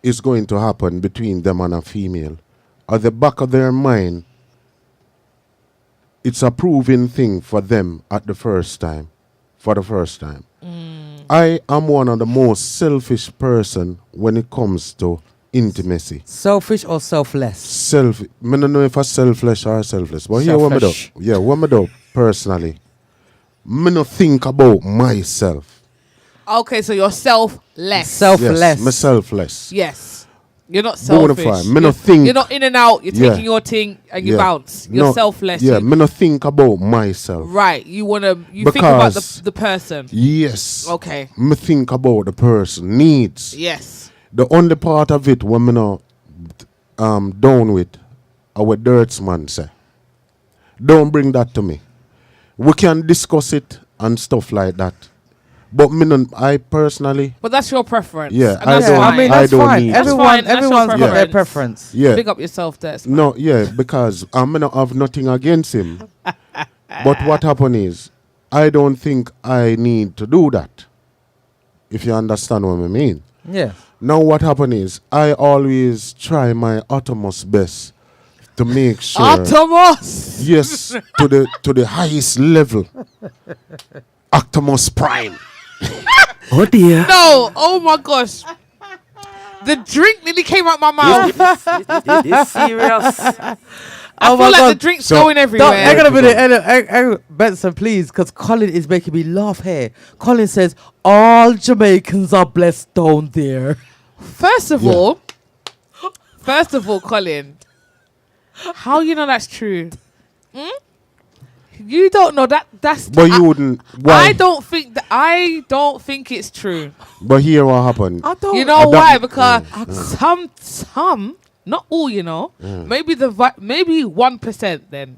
is going to happen between them and a female, at the back of their mind, it's a proven thing for them at the first time, for the first time. I am one of the most selfish person when it comes to intimacy.
Selfish or selfless?
I don't know if I'm selfish or selfless, but here what me do.
Selfish.
Yeah, what me do personally. Me no think about myself.
Okay, so you're selfless.
Selfless.
Yes, me selfless.
Yes. You're not
Bona
selfish.
fide. Me no think-
You're not in and out. You're
Yeah.
taking your thing and you
Yeah.
bounce. You're
No,
selfless.
Yeah,
You-
me no think about myself.
right. You think about
Because-
the person.
Yes.
Okay.
Me think about the person needs.
Yes.
The only part of it when me no down with our dirts man say. Don't bring that to me. We can discuss it and stuff like that. But I personally,
But that's your preference.
Yeah,
and
I
that's
don't-
fine.
I mean,
I
that's
don't
fine.
need-
That's
Everyone,
fine. That's your
everyone's got their
preference.
preference.
yeah.
Big up yourself, there.
No, yeah, because I may not have nothing against him. But what happened is, I don't think I need to do that. If you understand what I mean.
Yeah.
Now what happened is, I always try my uttermost best to make sure.
Atomos.
Yes, to the highest level. Optimus Prime.
Oh dear.
No. Oh my gosh. The drink nearly came out my mouth.
It's serious.
I
Oh
feel
my
like
God.
the drink's
So-
going
Don't,
everywhere.
hang on a minute, Benson, please, because Colin is making me laugh here. Colin says, all Jamaicans are blessed down there.
First of
Yeah.
all, Colin, how you know that's true? You don't know that. That's.
But you wouldn't. Why?
I don't think it's true.
But here what happened.
I don't.
You know
I don't-
why? Because some, not all, maybe maybe 1% then.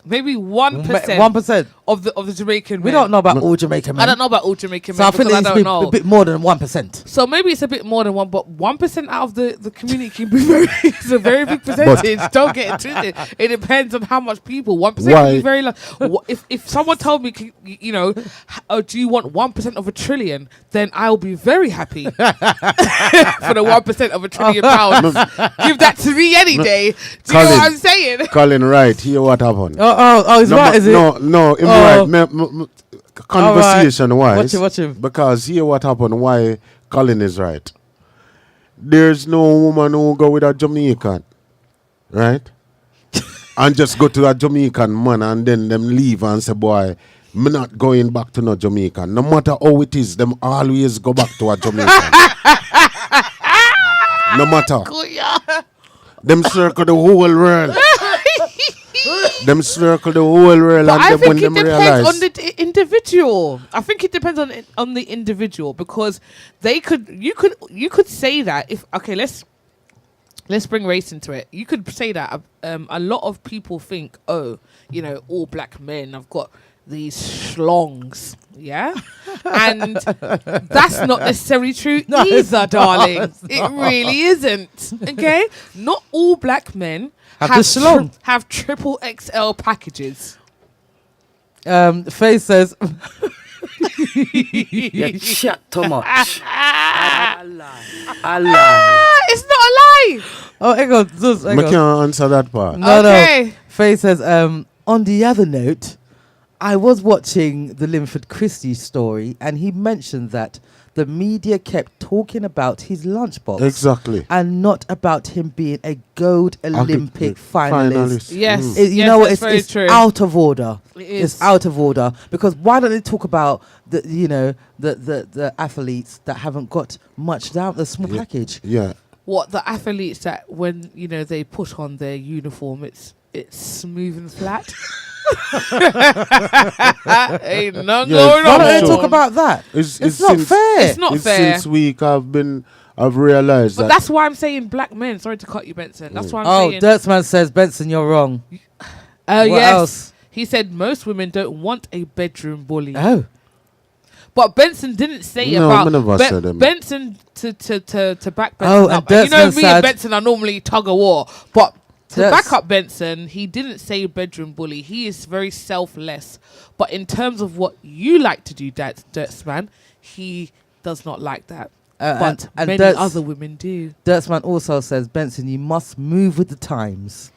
Maybe 1%
1%.
of the Jamaican men.
We don't know about all Jamaican men.
I don't know about all Jamaican
So
men
I think
because I
it needs to
don't
be
know.
a bit more than 1%.
So maybe it's a bit more than one, but 1% out of the community can be it's a very big percentage. Don't get it twisted. It depends on how much people. 1% can
Why?
be very low. If someone told me, do you want 1% of a trillion? Then I'll be very happy for the 1% of a trillion pounds. Give that to me any day. Do you know
Colin.
what I'm saying?
Colin, right, here what happened.
Oh, he's
No,
right,
but
is it?
No, him
Oh.
right. Conversation wise.
Watch him.
Because here what happened, why Colin is right. There's no woman who go with a Jamaican, right? And just go to a Jamaican man and then them leave and say, boy, me not going back to no Jamaican. No matter how it is, them always go back to a Jamaican. No matter. Them circle the whole world. Them circle the whole world,
But
and
I
then
think
when
it
them
depends
realize.
on the individual. I think it depends on the individual because you could say that if let's bring race into it. You could say that a lot of people think, all black men have got these schlongs, yeah, and that's not necessarily true either, darling. It really isn't. Okay, not all black men
Have the schlong.
have triple XL packages.
Faye says,
You chat too much. I lie.
It's not a lie.
oh, hang on, Zeus, hang
I
on.
can't answer that part.
No.
Okay.
Faye says, on the other note, I was watching the Linford Christie story and he mentioned that the media kept talking about his lunchbox.
Exactly.
And not about him being a gold Olympic finalist.
Yes.
You know what?
That's very
It's
true.
out of order.
It is.
It's out of order because why don't they talk about the athletes that haven't got much down the small package?
Yeah.
What the athletes that when they put on their uniform, it's smooth and flat. Ain't none
Yeah,
going
Why
on.
don't they
sure.
talk about that? It's not
since-
fair.
It's not fair.
Since week I've been I've realized
But
that.
that's why I'm saying black men. Sorry to cut you, Benson. That's why I'm
Oh,
saying.
Dirtsman says, Benson, you're wrong.
Oh,
What
yes.
else?
He said most women don't want a bedroom bully.
Oh.
But Benson didn't say
No,
about
I never said them.
Benson to back Benson
Oh, and
up. And you know,
Dirtsman
me
said-
and Benson are normally tug of war. But to
Dirts-
back up Benson, he didn't say bedroom bully. He is very selfless. But in terms of what you like to do, Dirtsman, he does not like that. But
and
many
Dirts-
other women do.
Dirtsman also says, Benson, you must move with the times.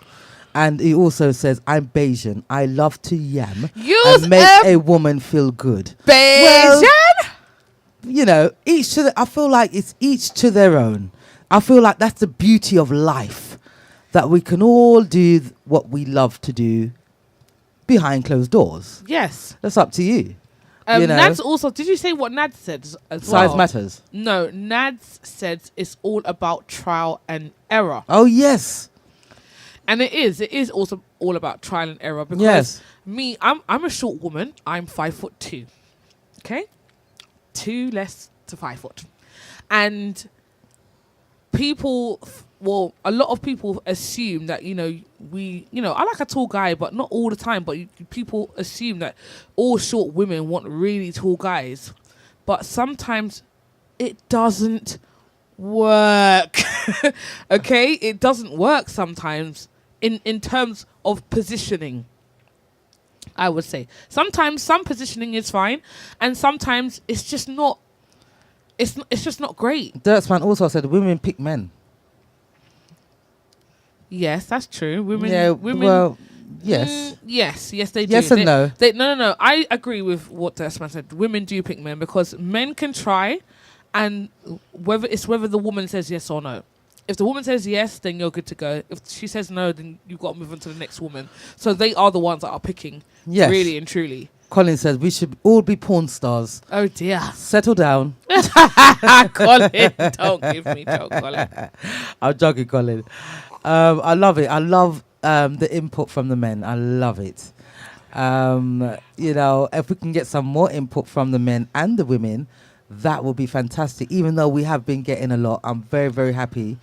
And he also says, I'm Bayesian. I love to yam
Use
and make a woman feel good.
Bayesian.
You know, I feel like it's each to their own. I feel like that's the beauty of life, that we can all do what we love to do behind closed doors.
Yes.
That's up to you. You know?
Nads also, did you say what Nads said as
Size
well?
matters.
No, Nads said it's all about trial and error.
Oh, yes.
And it is also all about trial and error because
Yes.
me, I'm a short woman. I'm 5'2". Okay? 2 less to 5 foot. And people, a lot of people assume that, I like a tall guy, but not all the time. But people assume that all short women want really tall guys. But sometimes it doesn't work. Okay? It doesn't work sometimes in terms of positioning. I would say sometimes some positioning is fine, and sometimes it's just not. It's just not great.
Dirtsman also said women pick men.
Yes, that's true. Women.
Well, yes.
Yes, they do.
Yes and no.
No. I agree with what Desmond said. Women do pick men because men can try, and whether the woman says yes or no. If the woman says yes, then you're good to go. If she says no, then you've got to move on to the next woman. So they are the ones that are picking.
Yes.
Really and truly.
Colin says we should all be porn stars.
Oh dear.
Settle down.
Colin, don't give me joke, Colin.
I'm joking, Colin. I love it. I love the input from the men. I love it. If we can get some more input from the men and the women, that would be fantastic. Even though we have been getting a lot, I'm very, very happy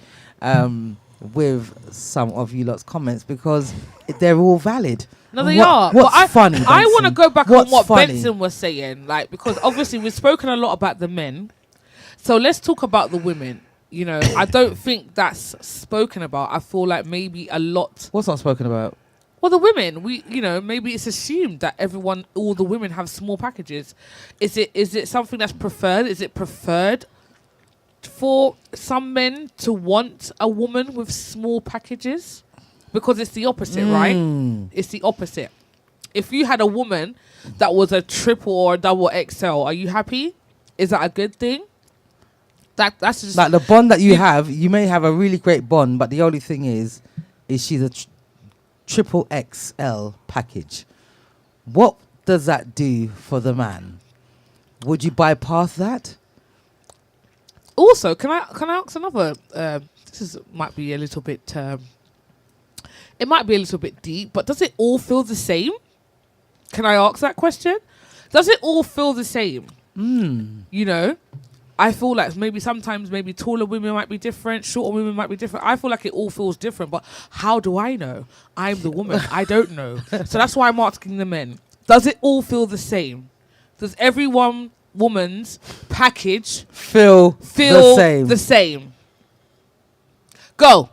with some of you lot's comments because they're all valid.
No, they are.
What's
but
funny?
I want to
Benson?
go back
What's
on what
funny?
Benson was saying, because obviously we've spoken a lot about the men. So let's talk about the women. I don't think that's spoken about. I feel like maybe a lot.
What's not spoken about?
Well, the women, maybe it's assumed that all the women have small packages. Is it something that's preferred? Is it preferred for some men to want a woman with small packages? Because it's the opposite, right? It's the opposite. If you had a woman that was a triple or a double XL, are you happy? Is that a good thing? That's just
Like the bond that you have, you may have a really great bond, but the only thing is she's a triple XL package. What does that do for the man? Would you bypass that?
Also, can I ask another? Might be a little bit. It might be a little bit deep, but does it all feel the same? Can I ask that question? Does it all feel the same? I feel like sometimes taller women might be different, shorter women might be different. I feel like it all feels different, but how do I know? I'm the woman. I don't know. So that's why I'm asking the men. Does it all feel the same? Does woman's package
Feel
the same? Go.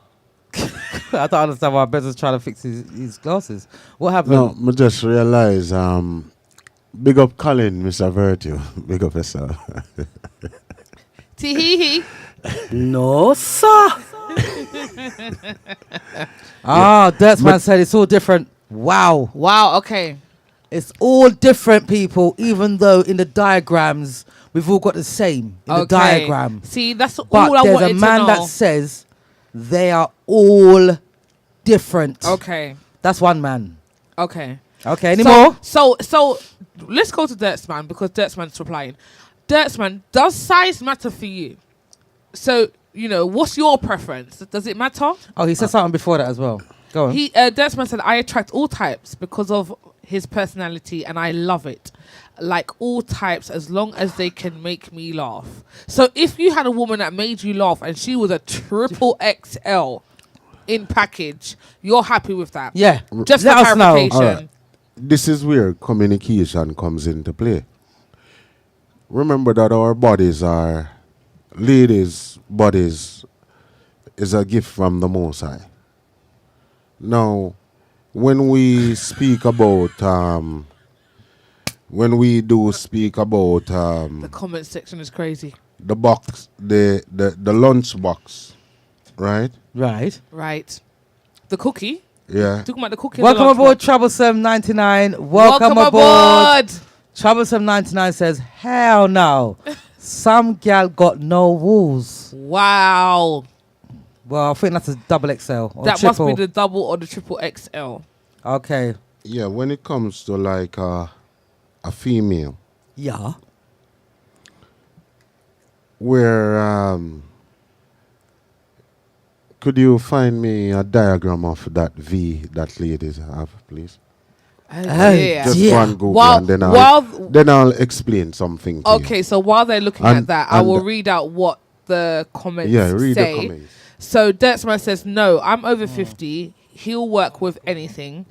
I don't understand why Benson's trying to fix his glasses. What happened?
No, I just realize, big up Colin, Mr. Virtue. Big up yourself.
Tee-hee-hee.
No, sir.
Dirtsman said it's all different. Wow.
Wow, okay.
It's all different, people, even though in the diagrams, we've all got the same in the diagram.
See, that's all
But
I
there's
wanted
a
to
man
know.
that says they are all different.
Okay.
That's one man.
Okay.
Okay, any more?
So let's go to Dirtsman because Dirtsman's replying. Dirtsman, does size matter for you? So, what's your preference? Does it matter?
Oh, he said something before that as well. Go on.
Dirtsman said, I attract all types because of his personality, and I love it. Like all types, as long as they can make me laugh. So if you had a woman that made you laugh and she was a triple XL in package, you're happy with that?
Yeah.
Just
Let
for
us know.
clarification.
All right. This is where communication comes into play. Remember that our bodies are, ladies' bodies is a gift from the Most High. Now, when we speak about, when we do speak about
The comment section is crazy.
the box, the lunch box, right?
Right.
Right. The cookie?
Yeah.
Talking about the cookie.
Welcome
and the
aboard,
lunchbox.
Troublesome 99. Welcome aboard. Troublesome 99 says, hell no. Some gal got no walls.
Wow.
Well, I think that's a double XL. Or
That
triple.
must be the double or the triple XL.
Okay.
Yeah, when it comes to like a female,
Yeah.
where could you find me a diagram of that V that ladies have, please?
Oh,
yeah.
Just
Yeah.
one Google
While-
and then
while-
then I'll explain something to you.
Okay, so while they're looking
And-
at that, I
and-
will read out what the comments
Yeah, read
say.
the comments.
So Dirtsman says, no, I'm over 50. He'll work with anything.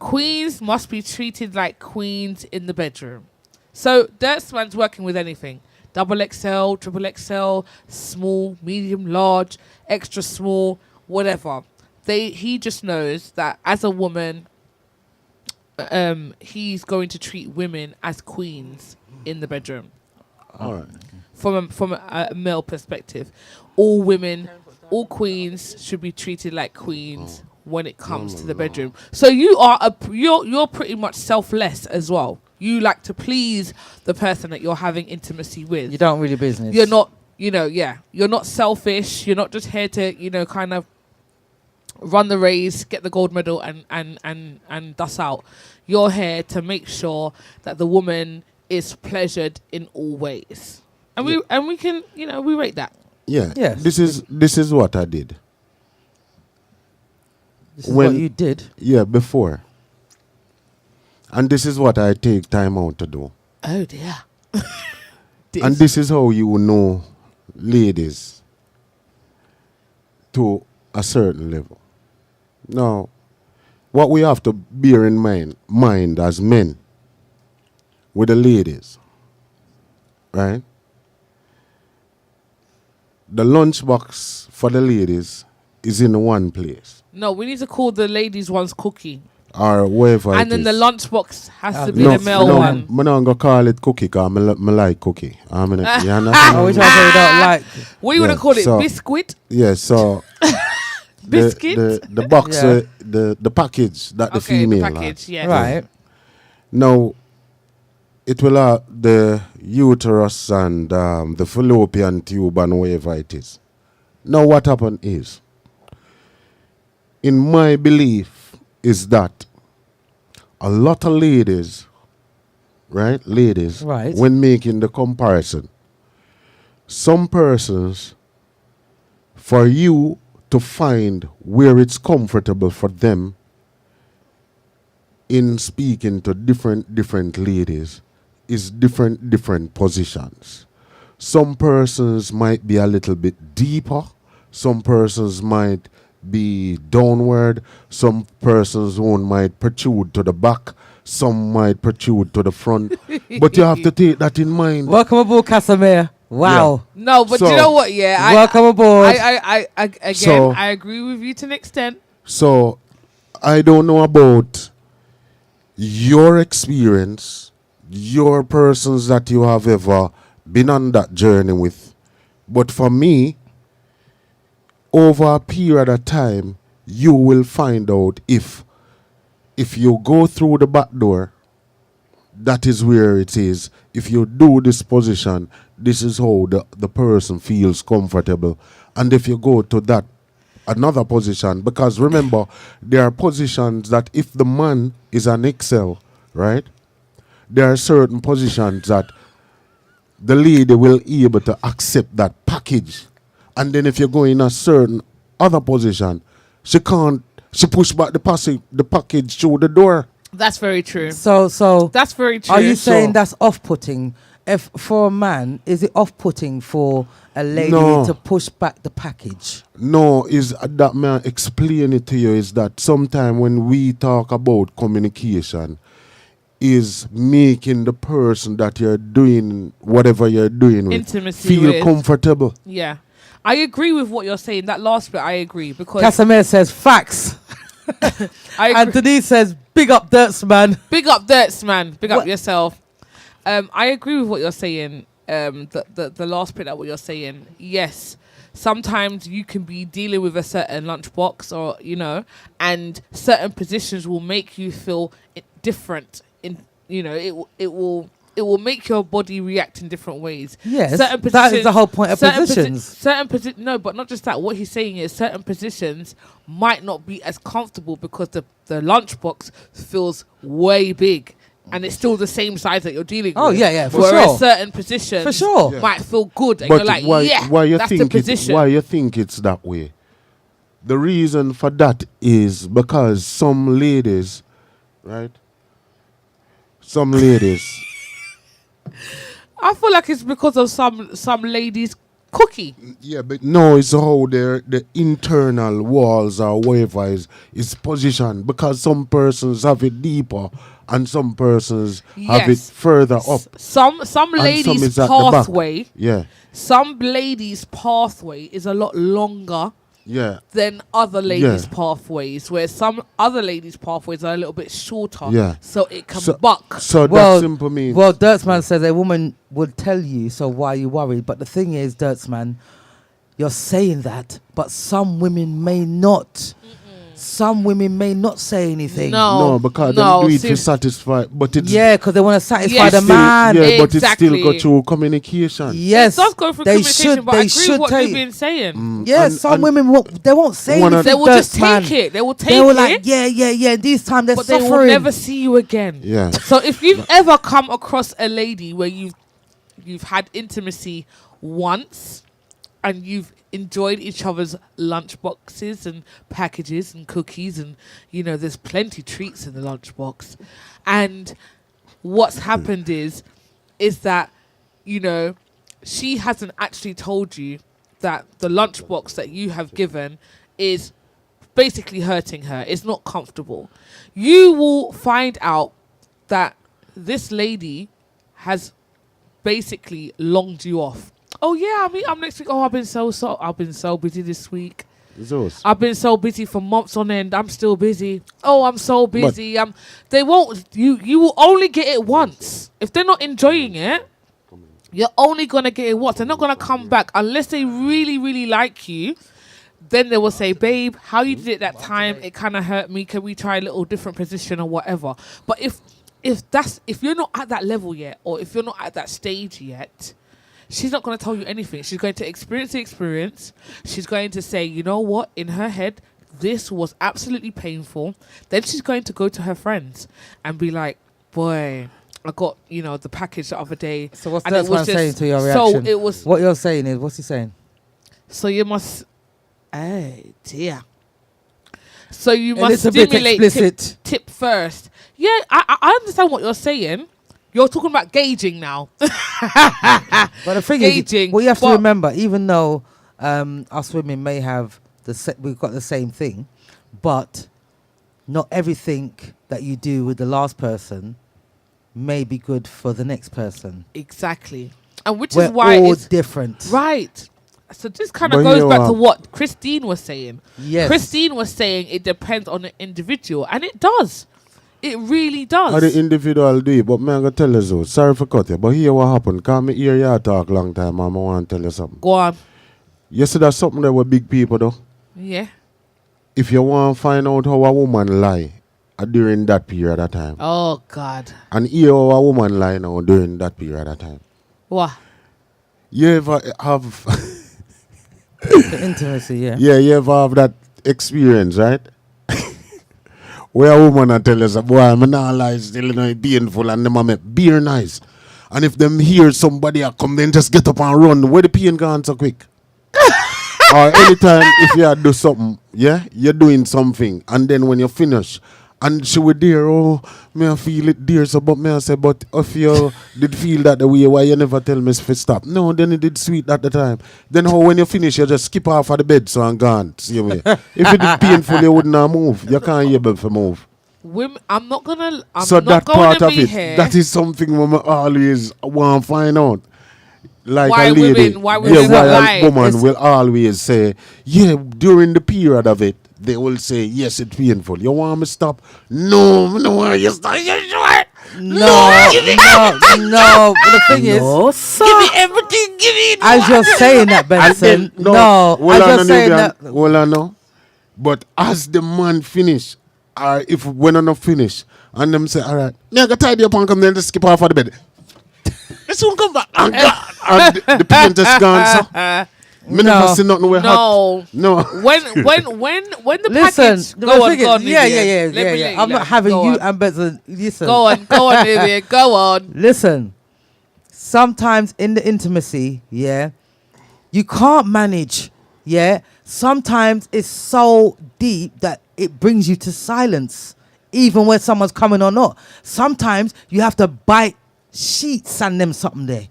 Queens must be treated like queens in the bedroom. So Dirtsman's working with anything. Double XL, triple XL, small, medium, large, extra small, whatever. He just knows that as a woman, he's going to treat women as queens in the bedroom.
All right.
From a male perspective, all women, all queens should be treated like queens when it comes to the bedroom. So you are you're pretty much selfless as well. You like to please the person that you're having intimacy with.
You don't really business.
You're not, you're not selfish. You're not just here to, kind of run the race, get the gold medal and dust out. You're here to make sure that the woman is pleasured in all ways. And we can, we rate that.
Yeah.
Yes.
This is what I did.
This is
when-
what you did.
Yeah, before. And this is what I take time out to do.
Oh dear.
And this is how you know ladies to a certain level. Now, what we have to bear in mind as men with the ladies, right? The lunchbox for the ladies is in one place,
No, we need to call the ladies one's cookie.
or wherever
And
it
then the
is.
lunchbox has to be
No,
the male
no,
one.
I'm not going to call it cookie because I like cookie. You understand?
Oh, which one say you don't like?
We would
Yeah,
have called it
so-
biscuit.
Yeah, so
Biscuit?
the box,
Yeah.
the package that the
Okay,
female
the package,
has.
yes.
Right.
Now, it will have the uterus and the fallopian tube and whatever it is. Now, what happened is, in my belief, is that a lot of ladies, right, ladies,
Right.
when making the comparison, some persons, for you to find where it's comfortable for them in speaking to different ladies is different positions. Some persons might be a little bit deeper. Some persons might be downward. Some persons one might protrude to the back. Some might protrude to the front. But you have to take that in mind.
Welcome aboard, Casimir. Wow.
No, but
So-
you know what? Yeah,
Welcome aboard.
I again,
So-
I agree with you to an extent.
So, I don't know about your experience, your persons that you have ever been on that journey with. But for me, over a period of time, you will find out if you go through the back door, that is where it is. If you do this position, this is how the person feels comfortable. And if you go to that another position, because remember, there are positions that if the man is an XL, right, there are certain positions that the lady will be able to accept that package. And then if you go in a certain other position, she push back the package through the door.
That's very true.
So
That's very true.
are you saying
So-
that's off-putting? If for a man, is it off-putting for a lady
No.
to push back the package?
No, is that may I explain it to you is that sometime when we talk about communication, is making the person that you're doing whatever you're doing with
Intimacy
feel
with.
comfortable.
Yeah. I agree with what you're saying. That last bit, I agree. Because
Casimir says facts.
I
And
agree.
Denise says, big up Dirts, man.
Big up Dirts, man. Big up
What-
yourself. I agree with what you're saying. The last bit that what you're saying. Yes. Sometimes you can be dealing with a certain lunchbox or, and certain positions will make you feel different. It will make your body react in different ways.
Yes,
Certain
that is
positions-
the whole point of
certain
positions.
no, but not just that. What he's saying is certain positions might not be as comfortable because the lunchbox feels way big. And it's still the same size that you're dealing
Oh,
with.
yeah, for
Whereas
sure.
certain positions
For sure.
Yeah.
might feel good. And
But
you're like,
why you
that's the
think
position.
why you think it's that way? The reason for that is because some ladies, right? Some ladies.
I feel like it's because of some ladies' cookie.
Yeah, but no, it's how the internal walls or whatever is positioned. Because some persons have it deeper and some persons have it
Yes.
further up.
Some
And some
ladies'
is at the back.
pathway.
Yeah,
Some ladies' pathway is a lot longer
yeah,
than other ladies'
Yeah.
pathways, where some other ladies' pathways are a little bit shorter.
Yeah.
So it can
So-
buck.
So
Well,
that simple means.
Well, Dirtsman says a woman would tell you, so why are you worried? But the thing is, Dirtsman, you're saying that, but some women may not. Some women may not say anything.
No.
no, because
no,
they do it
see-
to satisfy, but it's
Yeah, because they want to satisfy
Yes.
the
still,
man.
yeah, but it's still
Exactly.
go through communication.
Yes,
It does go through
they
communication,
should.
but I
They
agree with
should
what
tell
you've
you.
been saying.
Yeah,
And-
some
and
women won't. They won't say
One of-
anything.
They will just
Dirtsman.
take it. They will take
They will
it,
like, yeah. This time they're
but they
suffering.
will never see you again.
Yeah.
So if you've ever come across a lady where you've had intimacy once and you've enjoyed each other's lunch boxes and packages and cookies and there's plenty treats in the lunchbox, and what's happened is that she hasn't actually told you that the lunchbox that you have given is basically hurting her. It's not comfortable. You will find out that this lady has basically longed you off. Oh yeah, I'm next week. Oh, I've been so busy this week.
Those.
I've been so busy for months on end. I'm still busy. Oh, I'm so busy. They won't. You will only get it once. If they're not enjoying it, you're only gonna get it once. They're not gonna come back unless they really, really like you. Then they will say, "Babe, how you did it that time? It kind of hurt me. Can we try a little different position or whatever?" But if you're not at that level yet, or if you're not at that stage yet, she's not going to tell you anything. She's going to experience the experience. She's going to say, you know what, in her head, this was absolutely painful. Then she's going to go to her friends and be like, boy, I got, the package the other day.
So what's
and it
Dirtsman
was just-
saying to your
So
reaction?
it was,
What you're saying is, what's he saying?
so you must, oh dear. So you
A
must
little bit
stimulate
explicit.
tip first. Yeah, I understand what you're saying. You're talking about gauging now.
But the thing
Gauging,
is, what you have to
but-
remember, even though us women may have we've got the same thing, but not everything that you do with the last person may be good for the next person.
Exactly. And which
We're
is why
all
it's
different.
right. So this kind of
But
goes
you
back to
are-
what Christine was saying.
Yes.
Christine was saying it depends on the individual, and it does. It really does.
How the individual do it, but me I'm gonna tell you so. Sorry for cut you, but here what happened. Cause me hear you talk long time and I want to tell you something.
Go on.
You see that something that with big people though.
Yeah.
If you want to find out how a woman lie during that period of time,
Oh God.
and hear how a woman lie now during that period of time,
What?
you ever have
The intimacy, yeah.
yeah, you ever have that experience, right? Where a woman a tell us, boy, I'm not lie, still painful, and them a make beer nice. And if them hear somebody a come, then just get up and run. Where the pain gone so quick? Or anytime if you do something, yeah, you're doing something, and then when you finish, And she would dear, oh, me I feel it dear, so but me I say, but if you did feel that the way, why you never tell me if it stop? No, then it did sweet at the time. Then how when you finish, you just skip off of the bed so I'm gone. See me. If it did painful, you would not move. You can't able to move.
Women, I'm not gonna. I'm
So
not
that
going
part
to
of
be
it,
here.
that is something we always want to find out. Like
Why
a lady,
why women
why
lie.
a woman will always say, yeah, during the period of it, they will say, yes, it's painful. You want me to stop? No, you stop. You sure?
No. But the thing is,
No, sir.
Give me everything. Give me.
as you're saying that, Benson, no,
Well,
as
I
you're saying that,
well, I know. But as the man finish, or if when I'm not finish, and them say, all right, yeah, go tidy up and come then just skip off of the bed. They soon come back. And the paint is gone, so. Me
No.
never see nothing where hot. No.
When the
listen,
package.
the
Go on,
thing
go on.
is, yeah.
Vivian. Let me let you
I'm not
land.
having
Go
you
on.
and Benson. Listen,
Go on, Vivian. Go on.
listen. Sometimes in the intimacy, yeah, you can't manage. Yeah, sometimes it's so deep that it brings you to silence, even when someone's coming or not. Sometimes you have to bite sheets and them something there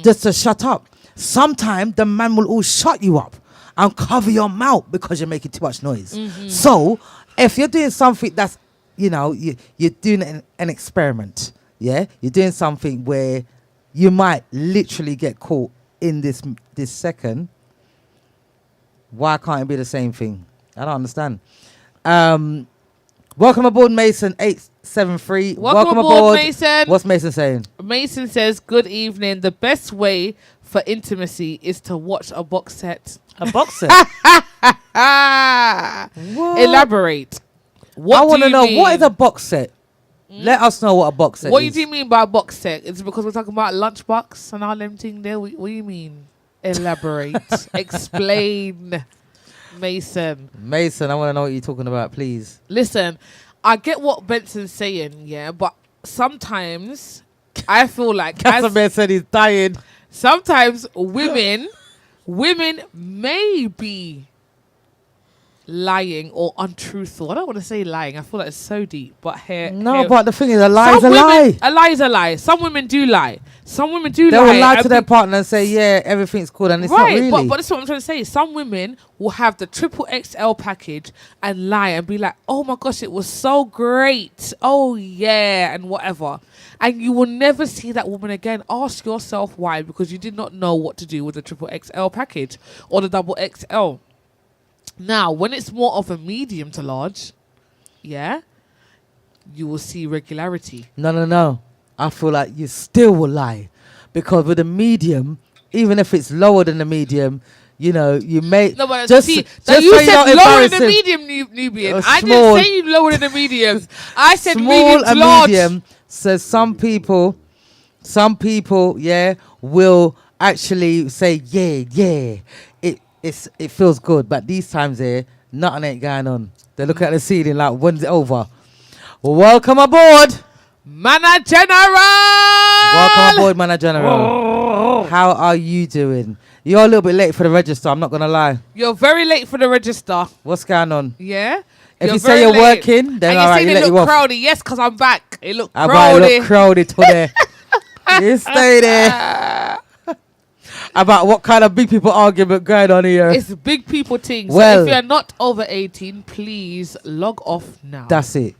just to shut up. Sometimes the man will all shut you up and cover your mouth because you're making too much noise. So if you're doing something that's, you're doing an experiment, yeah, you're doing something where you might literally get caught in this second. Why can't it be the same thing? I don't understand. Welcome aboard, Mason 873.
Welcome aboard, Mason.
What's Mason saying?
Mason says, "Good evening. The best way for intimacy is to watch a box set."
A boxer.
What?
Elaborate. What
I
do
want to
you
know,
mean?
what is a box set? Let us know what a box set
What
is.
do you mean by a box set? It's because we're talking about lunchbox and all them thing there. What do you mean? Elaborate. Explain, Mason.
Mason, I want to know what you're talking about, please.
Listen, I get what Benson's saying, yeah, but sometimes I feel like
Casimir said he's dying.
sometimes women may be lying or untruthful. I don't want to say lying. I feel like it's so deep, but
But the thing is, a lie is a
some women,
lie.
A lie is a lie. Some women do lie. Some women do
They
lie.
will lie
and
to their partner and say, yeah, everything's cool, and it's not
right,
really.
but that's what I'm trying to say. Some women will have the triple XL package and lie and be like, oh my gosh, it was so great. Oh yeah, and whatever. And you will never see that woman again. Ask yourself why, because you did not know what to do with the triple XL package or the double XL. Now, when it's more of a medium to large, yeah, you will see regularity.
No. I feel like you still will lie. Because with a medium, even if it's lower than the medium, you may...
No, but
just
see,
so
you
you
said
don't
lower
embarrass
than the
him.
medium, Nubian.
Or
I
small.
didn't say you lower than the medium. I said
Small
medium to
and
large.
medium. So some people, yeah, will actually say, yeah, it feels good. But these times here, nothing ain't going on. They look at the ceiling like, when's it over? Welcome aboard.
Mana General.
Welcome aboard, Mana General. How are you doing? You're a little bit late for the register, I'm not going to lie.
You're very late for the register.
What's going on?
Yeah.
If you
very
say you're
late.
working, then
and
all right,
you
you
say
let
they
you
look
off.
crowdy. Yes, because I'm back. It look
I buy
crowdy.
look crowded today. You stay there. About what kind of big people argument going on here?
It's big people things.
Well-
So if you're not over 18, please log off now.
That's it.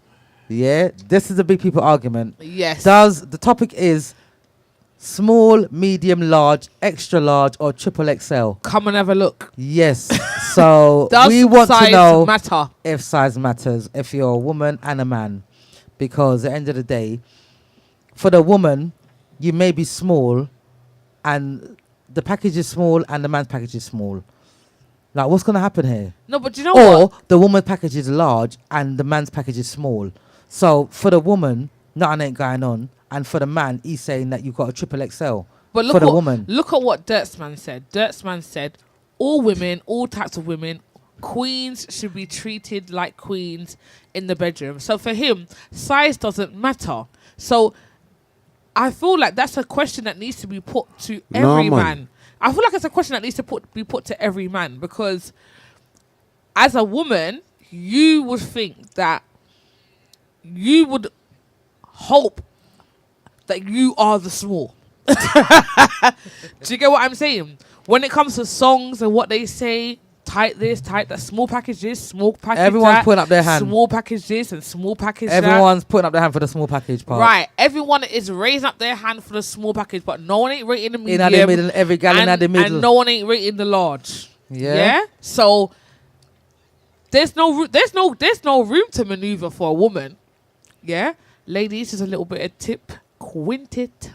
Yeah, this is a big people argument.
yes.
The topic is small, medium, large, extra large, or triple XL?
Come and have a look.
Yes. So
Does
we want
size
to know
matter?
if size matters, if you're a woman and a man. Because at the end of the day, for the woman, you may be small and the package is small and the man's package is small. Like, what's going to happen here?
No, but you know
Or
what?
the woman's package is large and the man's package is small. So for the woman, nothing ain't going on. And for the man, he's saying that you've got a triple XL.
But look
for the
what,
woman.
Look at what Dirtsman said. Dirtsman said, all women, all types of women, queens should be treated like queens in the bedroom. So for him, size doesn't matter. So I feel like that's a question that needs to be put to every man. I feel like it's a question that needs to be put to every man, because as a woman, you would think that you would hope that you are the small. Do you get what I'm saying? When it comes to songs and what they say, tight this, tight that, small package this, small package
Everyone's
that,
putting up their hand.
small package this and small package
Everyone's putting up their hand for the small package part.
Right, everyone is raising up their hand for the small package, but no one ain't rating the medium.
In the middle, every gal in the middle.
And no one ain't rating the large.
Yeah.
So there's no room to maneuver for a woman. Yeah, ladies, is a little bit of tip. Quintet.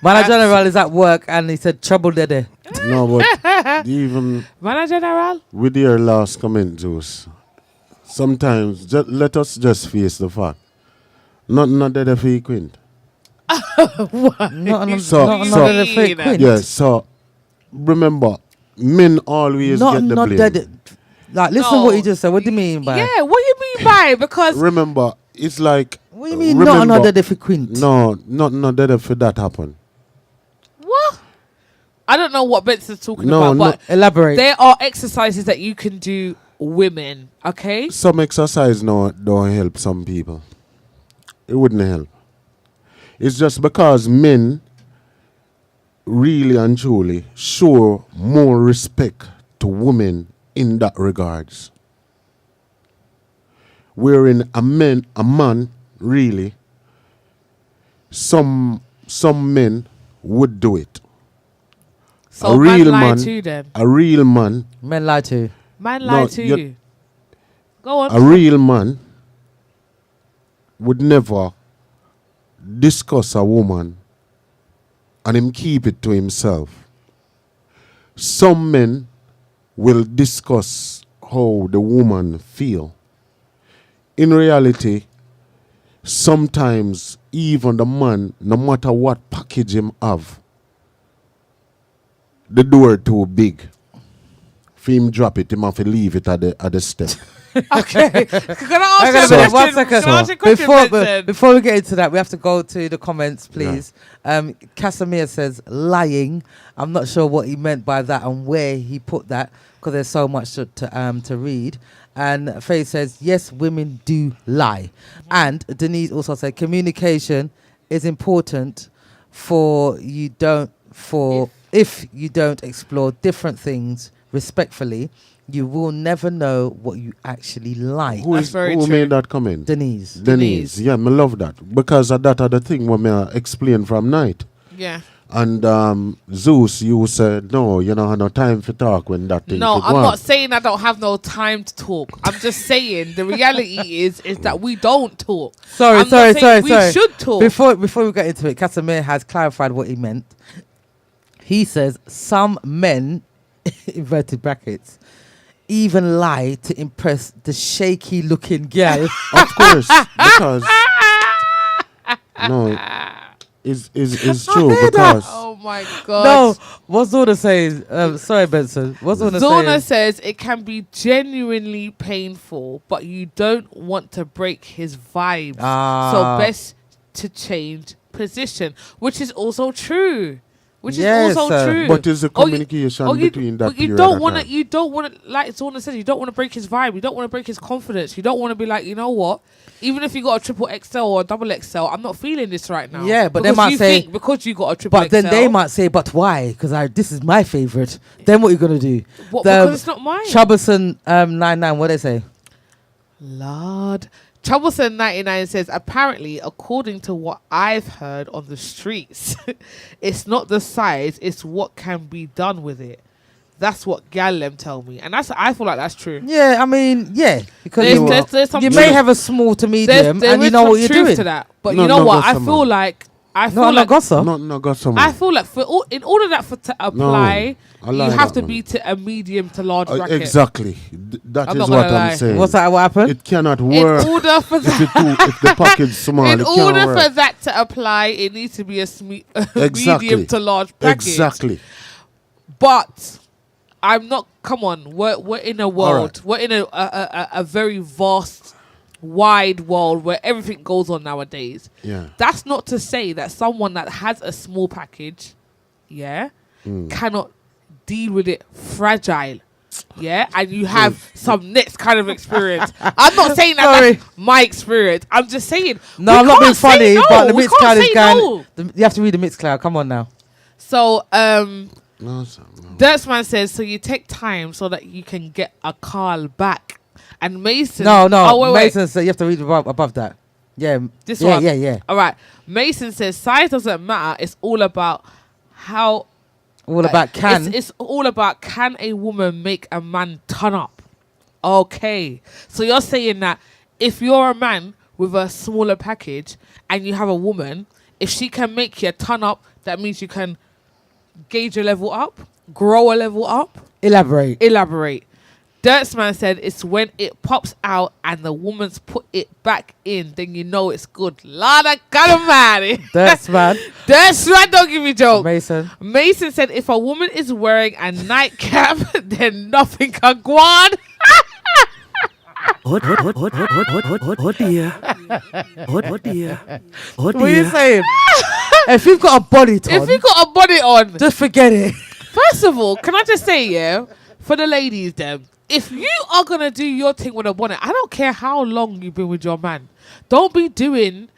Manager General is at work and he said trouble there.
No, but even
Manager General.
with your last comment, Zeus, sometimes let us just face the fact. Not that if he quint.
Not
So-
another fake quint.
Yeah, so remember, men always get the
Not
blame.
that. Like, listen
No.
what he just said. What do you mean by?
Yeah, what do you mean by? Because
Remember, it's like.
What do you mean
remember,
not another fake quint?
No, not that if that happen.
what? I don't know what Benson's talking
No,
about,
no.
but
Elaborate.
there are exercises that you can do, women. Okay.
Some exercise don't help some people. It wouldn't help. It's just because men really and truly show more respect to women in that regards. Wherein a man really, some men would do it.
So
A
man
real
lie
man-
to you then.
A real man,
Men lie to you.
Man lie
No,
to
you're-
you. Go on.
a real man would never discuss a woman and him keep it to himself. Some men will discuss how the woman feel. In reality, sometimes even the man, no matter what package him have, the door too big. For him drop it, him have to leave it at the step.
Okay. Can I
Hang on
ask
a
you a
minute,
question?
one second.
Can I ask you a question, Benson?
Before we get into that, we have to go to the comments, please. Casimir says lying. I'm not sure what he meant by that and where he put that because there's so much to read. And Faye says yes, women do lie. And Denise also said communication is important if you don't explore different things respectfully, you will never know what you actually like.
That's very
who
true.
made that comment?
Denise.
Yeah, me love that. Because of that are the thing what me explain from night.
Yeah.
And Zeus, you said, no, you don't have no time for talk when that thing
No,
should
I'm
go on.
not saying I don't have no time to talk. I'm just saying the reality is that we don't talk.
Sorry.
I'm not saying we should talk.
Before we get into it, Casimir has clarified what he meant. He says some men, inverted brackets, even lie to impress the shaky looking girl.
Of course, because no, it's true because
Oh my god.
No, what Zona says, sorry Benson, what Zona
Zona
says?
says it can be genuinely painful, but you don't want to break his vibes. So best to change position, which is also true.
Yes,
is also true.
but is the communication between that
but you
period
don't
of
want to.
time.
You don't want to. Like Zona says, you don't want to break his vibe. You don't want to break his confidence. You don't want to be like, you know what? Even if you got a triple XL or a double XL, I'm not feeling this right now.
Yeah, but they
Because
might
you
say-
think because you got a triple
But
XL.
then they might say, but why? Because this is my favorite. Then what you gonna do?
What,
The
because it's not mine.
Troublesome 99, what they say?
Lord. Troublesome 99 says, apparently, according to what I've heard on the streets, it's not the size, it's what can be done with it. That's what Gallem tell me. And I feel like that's true.
Yeah, I mean, yeah. Because
There's some
you
truth.
may have a small to medium
There
and you
is
know
some
what you're
truth
doing.
to that. But
No,
you know
no,
what? I
Gossam,
feel
man.
like
Not a
like
gossip.
not got some.
I feel like in order that to apply,
I
you
like
have
that,
to
man.
be to a medium to large bracket.
Exactly. That
I'm
is
not
what
gonna lie.
I'm saying.
What's that? What happened?
It cannot
In
work
order for
if
that,
if the package small.
in
it
order
cannot
for
work.
that to apply, it needs to be a
Exactly.
medium to large package.
Exactly.
But I'm not. Come on, we're in a world.
right.
We're in a very vast, wide world where everything goes on nowadays.
Yeah.
That's not to say that someone that has a small package, cannot deal with it fragile. yeah, and you have some next kind of experience. I'm not saying that's my experience. I'm just saying.
No,
we
I'm not being
can't say
funny,
no.
but the
We
Mixcloud
can't
is
say
going.
no.
You have to read the Mixcloud. Come on now.
So,
No, sir, no.
Dirtsman says, so you take time so that you can get a car back. And Mason.
No.
Oh, wait.
Mason said you have to read above that. Yeah.
This
yeah,
one.
Yeah.
All right. Mason says size doesn't matter. It's all about how.
All about can.
It's all about can a woman make a man turn up? Okay. So you're saying that if you're a man with a smaller package and you have a woman, if she can make you turn up, that means you can gauge a level up, grow a level up.
Elaborate.
Dirtsman said it's when it pops out and the woman's put it back in, then you know it's good. Lord, I got him mad.
Dirtsman.
Dirtsman, don't give me joke.
Mason
said if a woman is wearing a nightcap, then nothing can go on.
Oh dear. Oh dear.
What are you saying? If you've got a bonnet on, just forget it.
First of all, can I just say, yeah, for the ladies, them, if you are gonna do your thing with a bonnet, I don't care how long you've been with your man. Don't be exchanging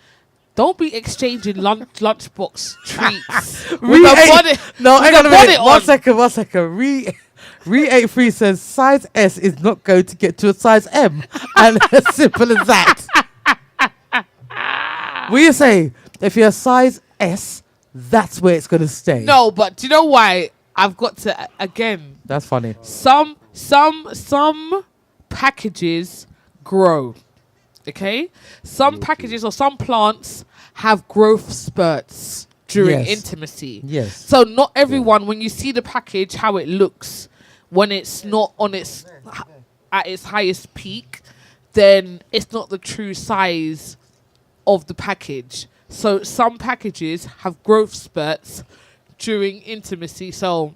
lunchbox treats with a bonnet.
No, hang on a minute.
One
second. Re83 says size S is not going to get to a size M, and as simple as that. What you say? If you're a size S, that's where it's going to stay.
No, but do you know why? I've got to again.
That's funny.
Some packages grow. Okay? Some packages or some plants have growth spurts during intimacy.
Yes.
So not everyone, when you see the package, how it looks, when it's not on its at its highest peak, then it's not the true size of the package. So some packages have growth spurts during intimacy. So,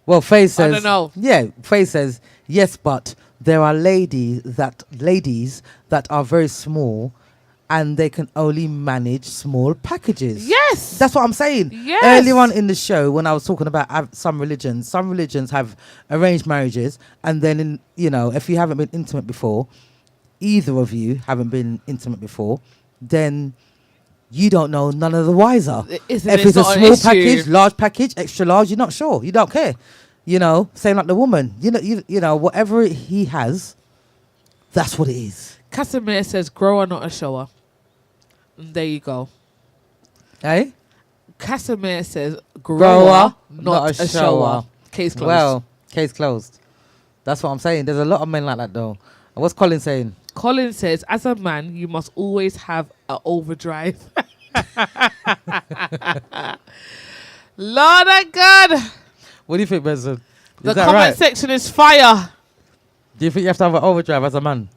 well, Faye says,
I don't know.
Yeah, Faye says yes, but there are ladies that are very small, and they can only manage small packages.
Yes,
that's what I'm saying.
Yes.
Earlier on in the show, when I was talking about some religions have arranged marriages, and then if you haven't been intimate before, either of you haven't been intimate before, then you don't know none of the wiser. If it's a small package, large package, extra large, you're not sure. You don't care. Same like the woman. You know, whatever he has, that's what it is.
Casimir says, grower, not a shower. And there you go.
Hey?
Casimir says, grower, not a shower. Case closed.
Well, case closed. That's what I'm saying. There's a lot of men like that, though. And what's Colin saying?
Colin says, as a man, you must always have an overdrive. Lord of God.
What do you think, Benson?
The comment section is fire.
Do you think you have to have an overdrive as a man?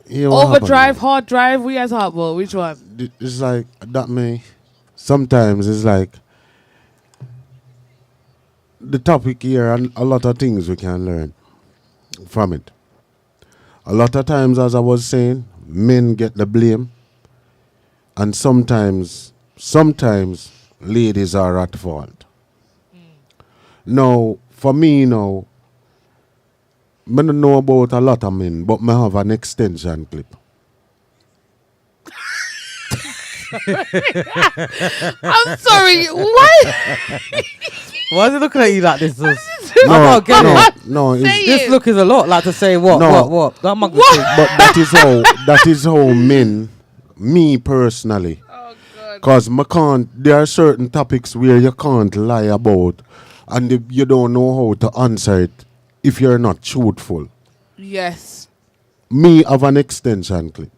Yeah,
overdrive, hard drive, we as hard boy. Which one?
It's like that may. Sometimes it's like the topic here and a lot of things we can learn from it. A lot of times, as I was saying, men get the blame, and sometimes ladies are at fault. Now, for me, I don't know about a lot of men, but I have an extension clip.
I'm sorry, what?
Why is he looking at you like this?
No,
Say
this
it.
look is a lot like to say what? What?
But that is how men, me personally, because there are certain topics where you can't lie about, and if you don't know how to answer it if you're not truthful.
Yes.
Me have an extension clip.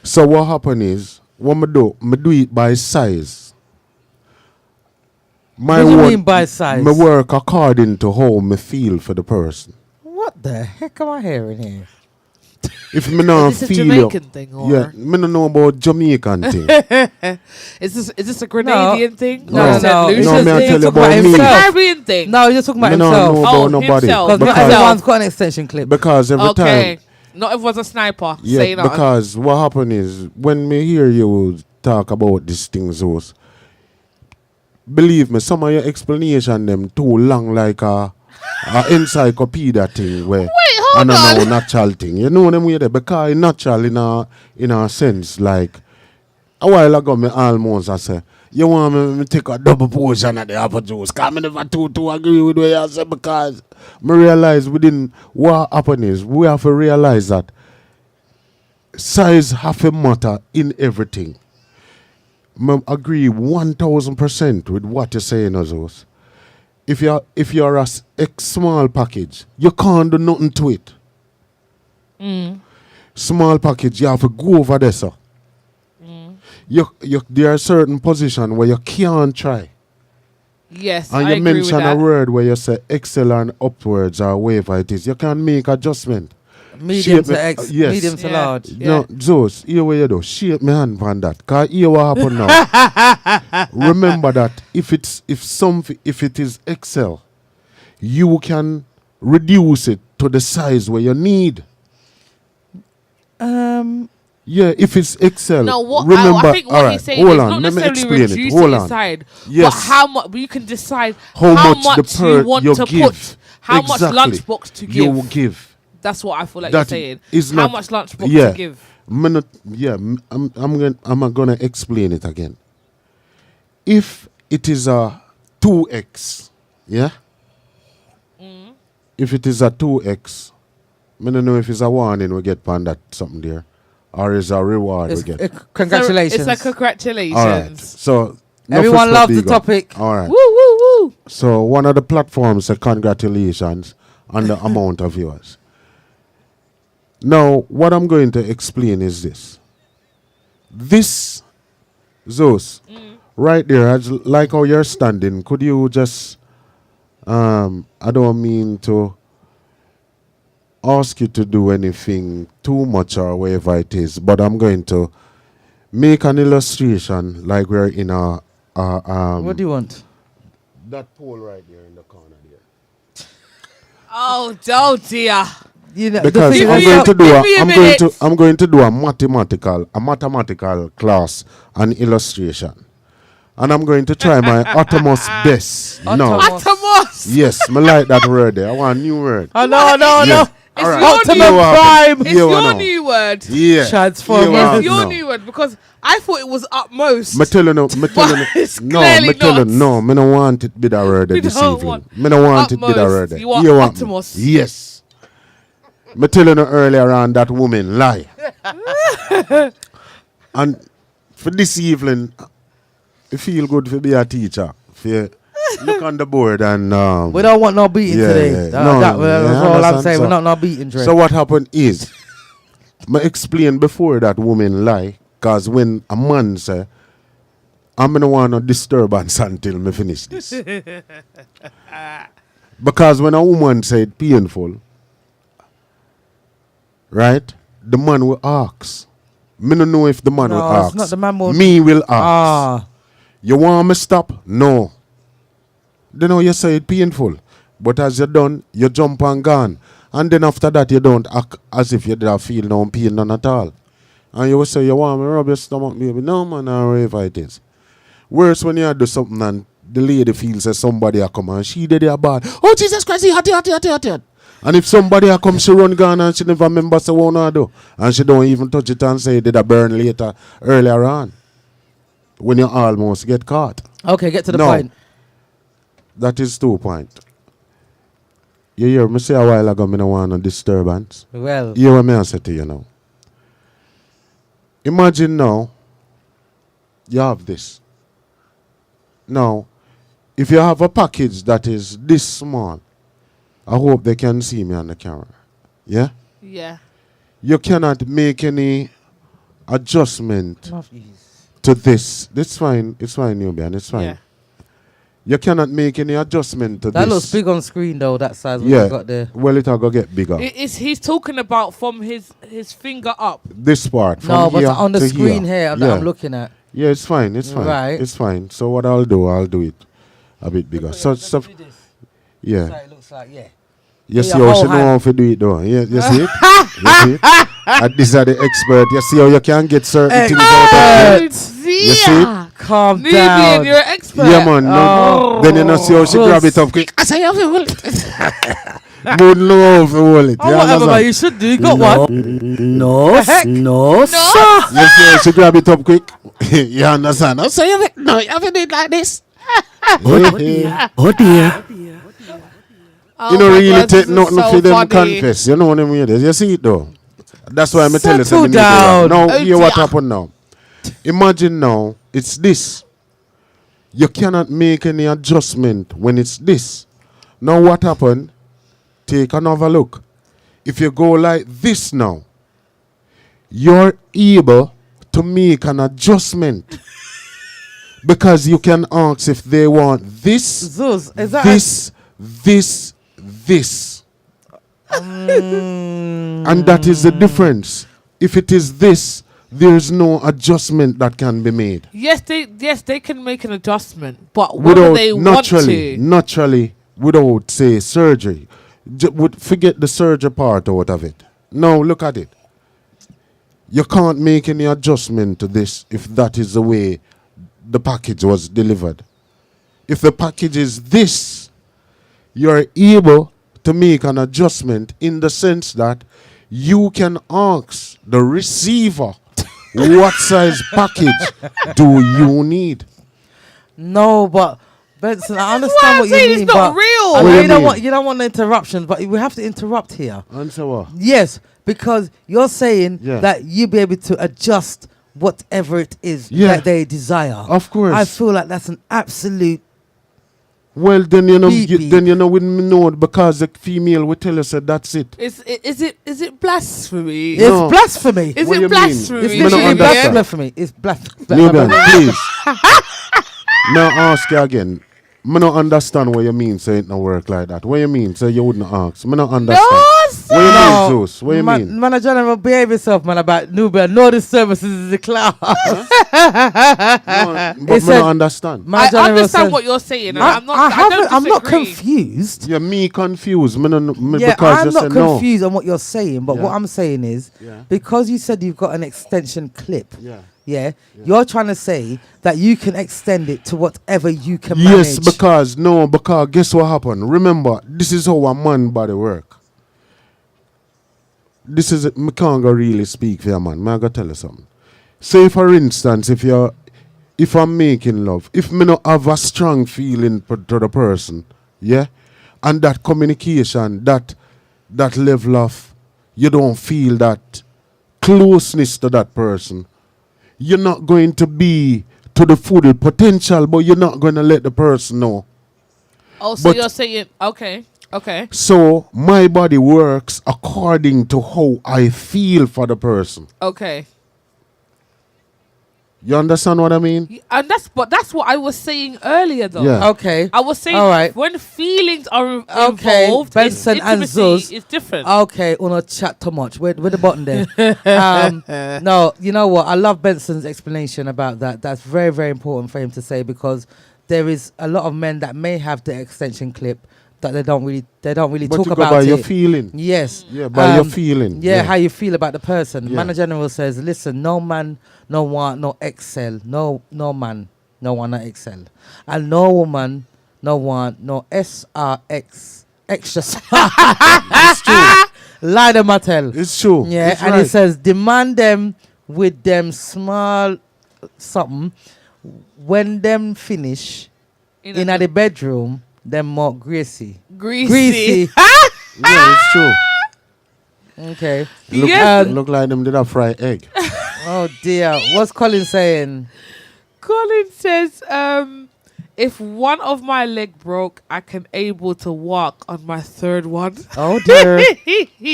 So what happen is, what I do it by size.
What do you mean by size?
I work according to how I feel for the person.
What the heck am I hearing here?
If me not
is this
feel
a Jamaican thing or?
Yeah, me don't know about Jamaican thing.
Is this a Grenadian thing?
No,
He's
me I
just
tell you
talking
about me.
Caribbean thing.
No, he's just talking about
Me don't
himself.
know about nobody.
himself.
Because not everyone's got an extension clip.
Because every
Okay.
time.
Not everyone's a sniper.
Yeah,
Say nothing.
because what happen is when me hear you talk about these things, believe me, some of your explanation them too long like a encyclopedia thing where
hold
and
on.
a natural thing. You know them way there because it's natural in a sense. Like a while ago me almost I say, you want me take a double portion of the apple juice. Cause me never too agree with what you say because me realize within what happen is we have to realize that size have a matter in everything. I agree 1000% with what you're saying, Ozos. If you're a small package, you can't do nothing to it. Small package, you have to go over there, sir. There are certain positions where you can't try.
Yes,
And
I
you
agree with
mention
that.
a word where you say excel and upwards or whatever it is. You can make adjustment.
Medium
Shape
to
me-
X,
yes.
medium to
Yeah.
large.
Yeah.
No, Zeus, here where you do. Shape my hand on that. Cause here what happen now. Remember that if it is Excel, you can reduce it to the size where you need. Yeah, if it's Excel.
No, what
remember,
I think what
alright,
he's saying
hold
is
on,
not
let me
necessarily
explain it.
reducing
Hold
it
on.
side,
Yes.
but how much you can decide
How
how
much the
you want
you
to
give.
put, how much
Exactly.
lunchbox to give.
You will give.
That's what I feel like
That
you're saying.
is
How
not-
much lunchbox
yeah.
to give.
I'm gonna explain it again. If it is a 2x, yeah. If it is a 2x, I don't know if it's a warning we get on that something there, or is a reward we get.
Congratulations.
So it's a congratulations.
All right. So
Everyone loves the
big up.
topic.
All right.
Woo woo woo.
So one of the platforms said congratulations on the amount of viewers. Now, what I'm going to explain is this. This, Zeus, right there, like how you're standing, could you just, I don't mean to ask you to do anything too much or whatever it is, but I'm going to make an illustration like we're in a
What do you want?
that pole right there in the corner there.
Oh dear.
You know,
Because
the thing
I'm
is-
going to do
give me a minute.
I'm going to do a mathematical class and illustration. And I'm going to try my utmost best. No.
Utmost.
Atomos.
Yes, I like that word there. I want a new word.
Oh, no.
Yeah.
It's
All right.
your
Optimum
new
Prime.
It's
Here we
your
know.
new word.
Yeah.
Transformers.
Here we
It's
are
your
now.
new word because I thought it was utmost.
Me telling you,
it's
no,
clearly
me telling
not.
no, me don't want it be that word
We
this
don't
evening.
want
Me don't want it be that
utmost.
word.
You want
me?
utmost.
Yes. Me telling you earlier on that woman lie. And for this evening, it feel good to be a teacher. For look on the board and
We don't want no beating
Yeah,
today.
yeah.
That's
No,
that's
yeah,
all I'm
understand.
saying.
So-
We're not beating, Dre.
so what happened is, I explained before that woman lie, cause when a man say, I'm gonna want no disturbance until me finish this. Because when a woman said painful, right, the man will ask. Me don't know if the man will
No,
ask.
it's not the man will-
Me will ask.
Ah.
You want me stop? No. Then how you say it painful. But as you done, you jump and gone. And then after that, you don't act as if you did feel no pain none at all. And you will say, you want me rub your stomach, baby? No, man, or whatever it is. Worse when you do something and the lady feels that somebody a come and she did it bad. Oh, Jesus Christ, he hot. And if somebody a come, she run gone and she never remember say what I do. And she don't even touch it and say, did I burn later, earlier on. When you almost get caught.
Okay, get to the
No.
point.
That is 2 point. You hear me say a while ago, me no want no disturbance.
Well,
You hear what me I say to you now. Imagine now, you have this. Now, if you have a package that is this small, I hope they can see me on the camera. Yeah?
Yeah.
You cannot make any adjustment
enough ease.
to this. It's fine, Nubian, it's fine.
Yeah.
You cannot make any adjustment to
That
this.
looks big on screen though. That size what
Yeah.
you got there.
Well, it'll go get bigger.
He's talking about from his finger up.
This part. From
No, but
here
on the
to
screen here that
Yeah.
I'm looking at.
Yeah, it's fine. It's fine.
Right.
It's fine. So what I'll do it a bit bigger. So yeah.
It looks like yeah.
You
Yeah,
see how
whole
she know
hand.
how to do it though. Yeah, you see it? You see it? And these are the expert. You see how you can get certain things out of it?
Oh
You see
dear.
it?
calm
Nubian,
down.
you're an expert.
Yeah, man. No. Then you know see how she grab it up quick. I say, you hold it. Mood low for hold it.
Oh,
You
whatever, man,
understand?
you should do. You got
no,
one.
no,
The heck?
no, sir.
You see how she grab it up quick. You understand? I say, no, you have to do it like this.
Oh dear. Oh dear.
Oh
You don't
my
really
God,
take
this is
nothing
so
for them
funny.
confess. You know what I mean? You see it though. That's why I'm telling you.
Settle
something need to rap.
down.
Now,
Oh,
hear what
dear.
happened now. Imagine now, it's this. You cannot make any adjustment when it's this. Now, what happened? Take another look. If you go like this now, you're able to make an adjustment. Because you can ask if they want this,
Zuz, is that
this. And that is the difference. If it is this, there is no adjustment that can be made.
Yes, they can make an adjustment, but whether they want to.
Naturally, without say surgery, would forget the surgery part out of it. Now look at it. You can't make any adjustment to this if that is the way the package was delivered. If the package is this, you're able to make an adjustment in the sense that you can ask the receiver what size package do you need.
No, but Benson, I
This is
understand
why
what
I'm
you
saying
mean.
it's not
but
real.
I
What
know
do
you
you
don't
mean?
want the interruptions, but we have to interrupt here.
Answer what?
Yes, because you're saying
Yeah.
that you'll be able to adjust whatever it is
Yeah.
that they desire.
Of course.
I feel like that's an absolute.
Well, then you know,
Beep, beep.
then you know, we know because the female will tell us that that's it.
Is it blasphemy?
It's
No.
blasphemy.
Is
What
it
you mean?
blasphemy?
It's
Me no
literally
understand.
blasphemy. It's
Nubian,
blasphemy.
please. Now ask you again. Me no understand what you mean. Say it no work like that. What you mean? Say you wouldn't ask. Me no understand.
No,
What you
No,
mean, Zeus? What you mean?
Man, General, behave yourself, man. About Nubian, know the services is the cloud.
No, but
It
me
said-
no understand.
Man,
I
General
understand
said-
what you're saying. And
I,
I'm not.
I
I
haven't.
don't
I'm not
disagree.
confused.
Yeah, me confused. Me no, me
Yeah,
because
I'm
you
not
said no.
confused on what you're saying, but
Yeah.
what I'm saying is
Yeah.
because you said you've got an extension clip.
Yeah.
Yeah, you're trying to say that you can extend it to whatever you can
Yes,
manage.
because guess what happened? Remember, this is how a man body work. This is me can't go really speak for a man. I gotta tell you something. Say for instance, if I'm making love, if me not have a strong feeling to the person, yeah, and that communication, that level of you don't feel that closeness to that person, you're not going to be to the full potential, but you're not going to let the person know.
Oh, so
But-
you're saying okay.
So my body works according to how I feel for the person.
Okay.
You understand what I mean?
And that's what I was saying earlier, though.
Yeah.
Okay.
I was saying
All right.
when feelings are
Okay,
involved,
Benson and
intimacy
Zuz.
is different.
Okay, uno chat too much. We're the button there. No, you know what? I love Benson's explanation about that. That's very, very important for him to say because there is a lot of men that may have the extension clip that they don't really
But
talk
you go
about
by
it.
your feeling.
Yes.
Yeah, by your feeling.
Yeah, how you feel about the person.
Yeah.
Man General says, listen, no man, no want, no excel. No man, no want, no excel. And no woman, no want, no SRX extra.
It's true.
Lie them I tell.
It's true.
Yeah,
It's
and
right.
it says, demand them with them small something. When them finish in the bedroom, them more greasy.
greasy.
Yeah, it's true.
Okay.
Look,
Yes.
look like them did a fried egg.
Oh dear. What's Colin saying?
Colin says, if one of my leg broke, I can able to walk on my third one.
Oh dear.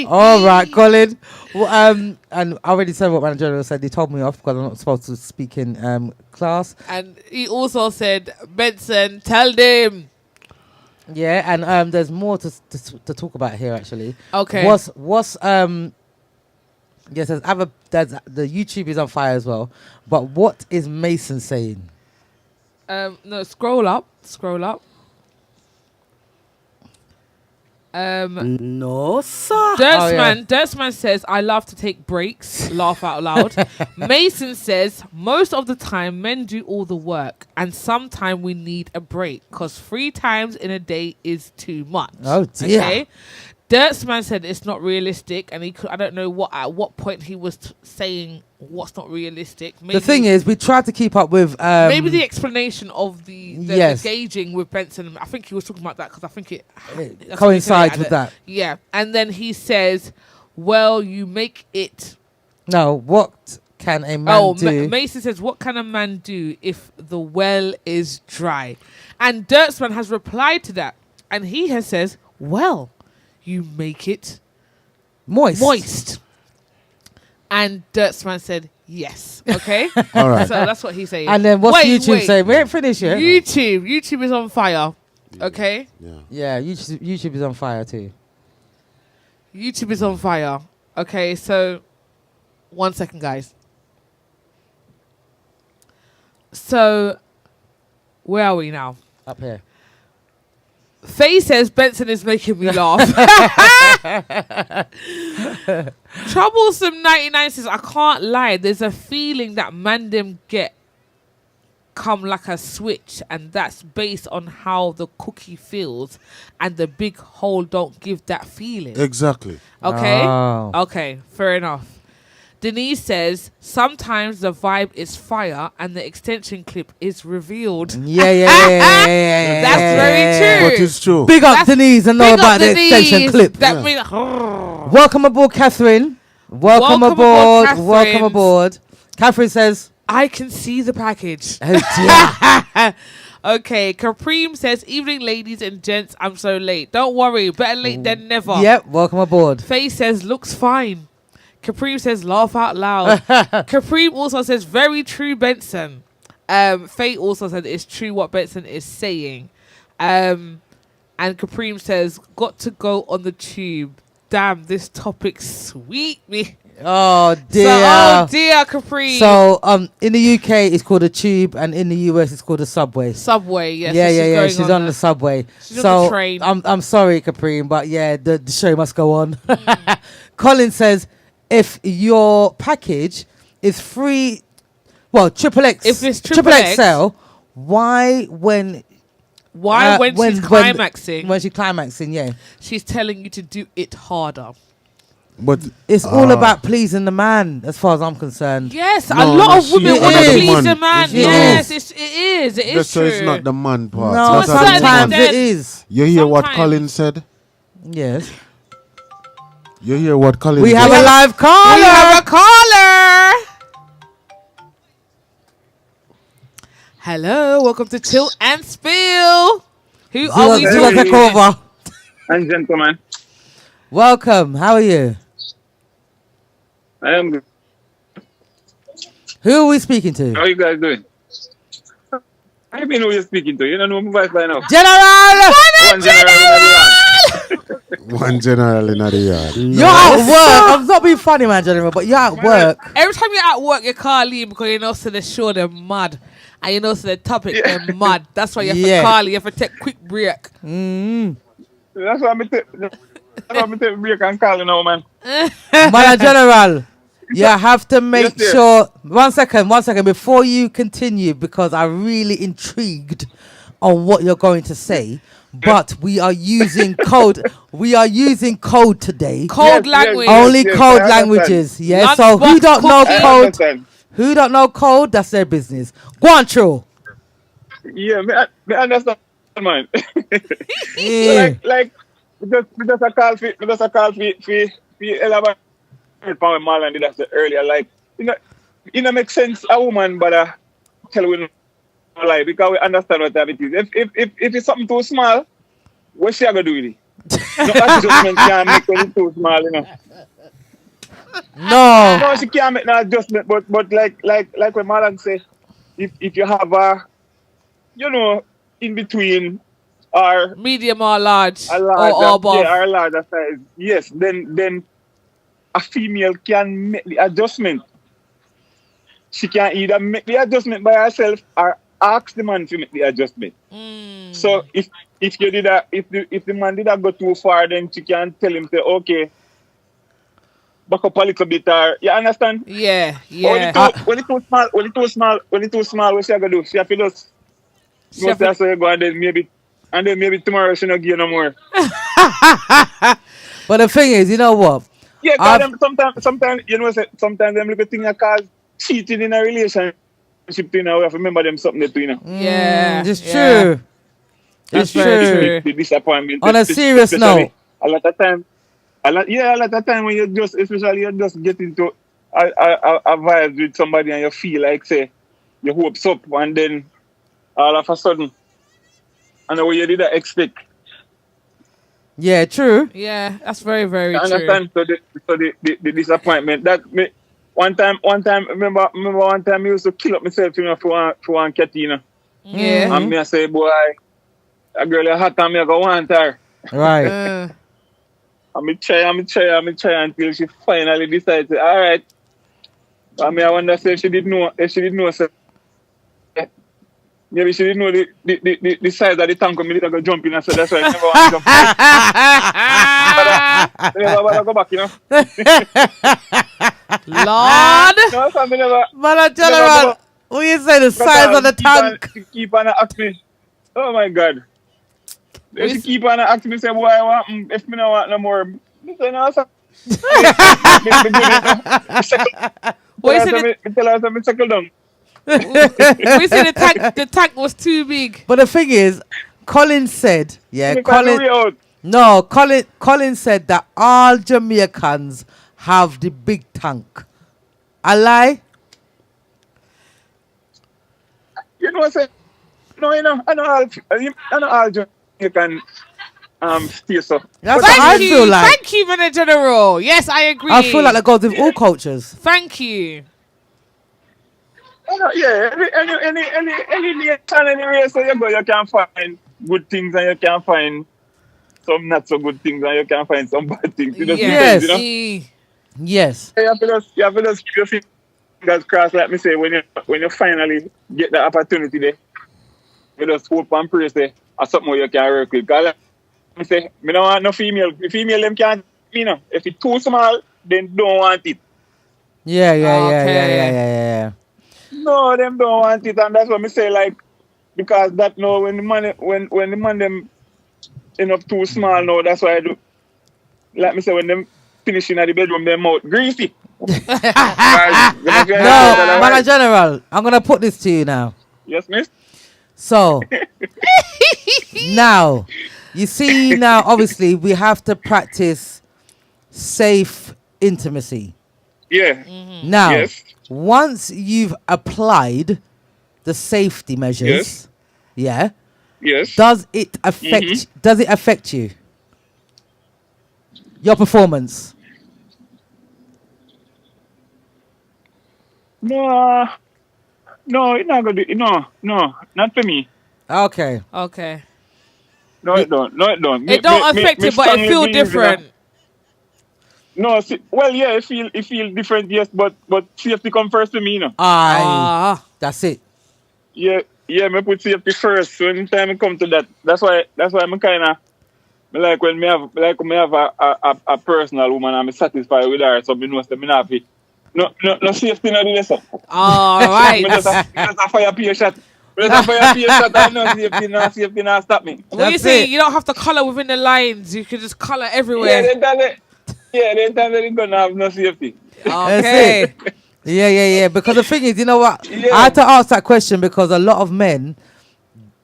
All right, Colin. Well, and I already said what my general said. They told me off because I'm not supposed to speak in class.
And he also said, Benson, tell them.
Yeah, and there's more to talk about here actually.
Okay.
What's yes, there's the YouTube is on fire as well. But what is Mason saying?
No, scroll up.
No, sir.
Dirtsman says, I love to take breaks, laugh out loud. Mason says, most of the time men do all the work and sometimes we need a break because 3 times in a day is too much.
Oh dear.
Okay. Dirtsman said it's not realistic, and I don't know at what point he was saying what's not realistic. Maybe,
The thing is, we tried to keep up with
maybe the explanation of the
Yes.
gauging with Benson. I think he was talking about that because I think it
coincides with that.
Yeah, and then he says, "Well, you make it."
No, what can a man do?
Mason says, "What can a man do if the well is dry?" And Dirtsman has replied to that, and he has says, "Well, you make it moist." And Dirtsman said, yes. Okay?
All right.
So that's what he's saying.
And then what's YouTube
wait.
saying? We ain't finished yet.
YouTube is on fire. Okay?
Yeah.
Yeah, YouTube is on fire too.
YouTube is on fire. Okay, so 1 second, guys. So where are we now?
Up here.
Faye says Benson is making me laugh. Troublesome 99 says, I can't lie. There's a feeling that man them get come like a switch, and that's based on how the cookie feels, and the big hole don't give that feeling.
Exactly.
Okay?
Oh.
Okay, fair enough. Denise says, sometimes the vibe is fire and the extension clip is revealed.
Yeah.
That's very true.
But it's true.
Big up
That's
Denise and know
Big up
about the
Denise.
extension clip.
That means
Welcome aboard, Catherine. Welcome aboard.
Catherine.
Welcome aboard. Catherine says,
I can see the package.
oh dear.
Okay, Capreem says, evening ladies and gents, I'm so late. Don't worry, better late than never.
Yep, welcome aboard.
Faye says, looks fine. Capreem says, laugh out loud. Capreem also says, very true, Benson. Faye also said, it's true what Benson is saying. And Capreem says, got to go on the tube. Damn, this topic's sweet me.
Oh dear.
Oh dear, Capreem.
So in the UK it's called a tube, and in the US it's called a subway.
Subway, yes.
Yeah. She's on the subway.
She's
so
on the train.
I'm sorry, Capreem, but yeah, the show must go on. Colin says, if your package is free, well, triple X,
If it's
triple
XXL,
XL, why when
she's climaxing,
when she's climaxing, yeah,
she's telling you to do it harder.
But
it's all about pleasing the man, as far as I'm concerned.
Yes, a
No,
lot
no,
of women
she
want to
is.
please the
It
man.
is.
Yes, it is. It is
that's so
true.
it's not the man part.
No,
That's how the
sometimes
woman.
it is.
You hear what
Sometimes.
Colin said?
Yes.
You hear what Colin
We
said?
have a live caller.
We have a caller. Hello, welcome to Chill and Spill. Who are we
Who
talking
was the cover?
And gentlemen,
Welcome. How are you?
I am good.
Who are we speaking to?
How are you guys doing? I don't know who you're speaking to. You don't know my voice by now.
General!
One general.
One general in the yard.
You're at work. I'm not being funny, man, General, but you're at work.
Every time you're at work, you can't leave because you know so the show they're mad. And you know so the topic they're mad. That's why you have
Yeah.
to call. You have to take a quick break.
That's why I'm take a break and call you now, man.
Man, General, you have to make
Yes,
sure. 1 second, before you continue, because I'm really intrigued on what you're going to say. But we are using code. We are using code today.
Cold
Yes,
language.
yes.
Only code
I understand.
languages. Yeah.
Lunch
So who
box
don't know
cooking.
I
code?
understand.
Who don't know code? That's their business. Go on, true.
Yeah, me understand, man.
Yeah.
like, because I call for elaborate on Marlon did that earlier. Like, you know, make sense a woman, but tell we no lie because we understand what that it is. If it's something too small, what she gonna do with it? No adjustment can make when it's too small, you know.
No.
No, she can't make no adjustment, but like when Marlon say, if you have a, you know, in between or
Medium or large.
a
Or
larger,
above.
yeah, or a larger size, yes, then a female can make the adjustment. She can either make the adjustment by herself or ask the man to make the adjustment. So if you did that, if the man did that go too far, then you can tell him say, okay, back up a little bit, or you understand?
Yeah,
Or
yeah.
when it too small, what she gonna do? She have to just
She have
that's how you go, and then maybe tomorrow she not give no more.
But the thing is, you know what?
Yeah,
I've-
because sometimes you know, sometimes them little things that cause cheating in a relationship. You know, we have to remember them something that you know.
Yeah,
It's
yeah.
true.
That's
It's
very
true.
true.
The disappointment.
On a serious
especially
note.
a lot of time. A lot of time when especially you just get into a vibe with somebody and you feel like say your hopes up, and then all of a sudden, and the way you didn't expect.
Yeah, true.
Yeah, that's very, very
You
true.
understand? So the disappointment that me one time remember one time I used to kill up myself, you know, for one cat, you know.
Yeah.
And me I say, boy, a girl is hot and me I go want her.
Right.
And me try until she finally decides, all right. And me I wonder if she did know, so maybe she didn't know the size of the tank when me did go jump in, so that's why I never want to jump. I never want to go back, you know.
Lord.
No, so me never.
Man, General, what you say, the size of the tank?
She keep on asking me, oh my God. Then she keep on asking me, say, boy, I want, if me don't want no more. Me say, no, sir.
What you say
Me tell her, me settle down.
what you say the tank was too big?
But the thing is, Colin said, yeah,
Me find my way out.
No, Colin said that all Jamaicans have the big tank. I lie?
You know what I'm saying? No, you know, I know all Jamaican stay so.
That's
But
what I
Thank
feel
you,
like.
thank you, Manager General. Yes, I agree.
I feel like that goes with all cultures.
Thank you.
Yeah, any nation, any race so you go, you can find good things and you can find some not so good things and you can find some bad things. It just
Yes.
depends, you know.
Yes.
You have to just keep your fingers crossed, like me say, when you finally get the opportunity there, you just hope and pray say, or something where you can work with. Because like me say, me don't want no female. The female them can't, you know. If it's too small, then don't want it.
Yeah.
No, them don't want it, and that's what me say, like, because that no, when the man them end up too small now, that's why I do. Like me say, when them finishing at the bedroom, them mouth greasy.
No, Man General, I'm going to put this to you now.
Yes, miss.
So, now, you see now, obviously, we have to practice safe intimacy.
Yeah.
Now,
Yes.
once you've applied the safety measures, yeah,
Yes.
does it affect you? Your performance?
No, it's not gonna do. No, not for me.
Okay.
Okay.
No, it don't.
It don't affect
me
it, but it
strongly
feel
believe in
different.
that. No, see, well, yeah, it feel different, yes, but safety come first to me, you know.
Ah.
That's it.
Yeah, me put safety first. So anytime it come to that, that's why I'm kinda like when me have a personal woman and I'm satisfied with her, so me know that me not fit. No safety no do this.
All right.
Me just a fire pay shot. Me just a fire pay shot and no safety not stop me.
When you
That's
say
it.
you don't have to color within the lines, you can just color
Yeah,
everywhere.
they tell me they gonna have no safety.
Okay.
Yeah. Because the thing is, you know what?
Yeah.
I had to ask that question because a lot of men,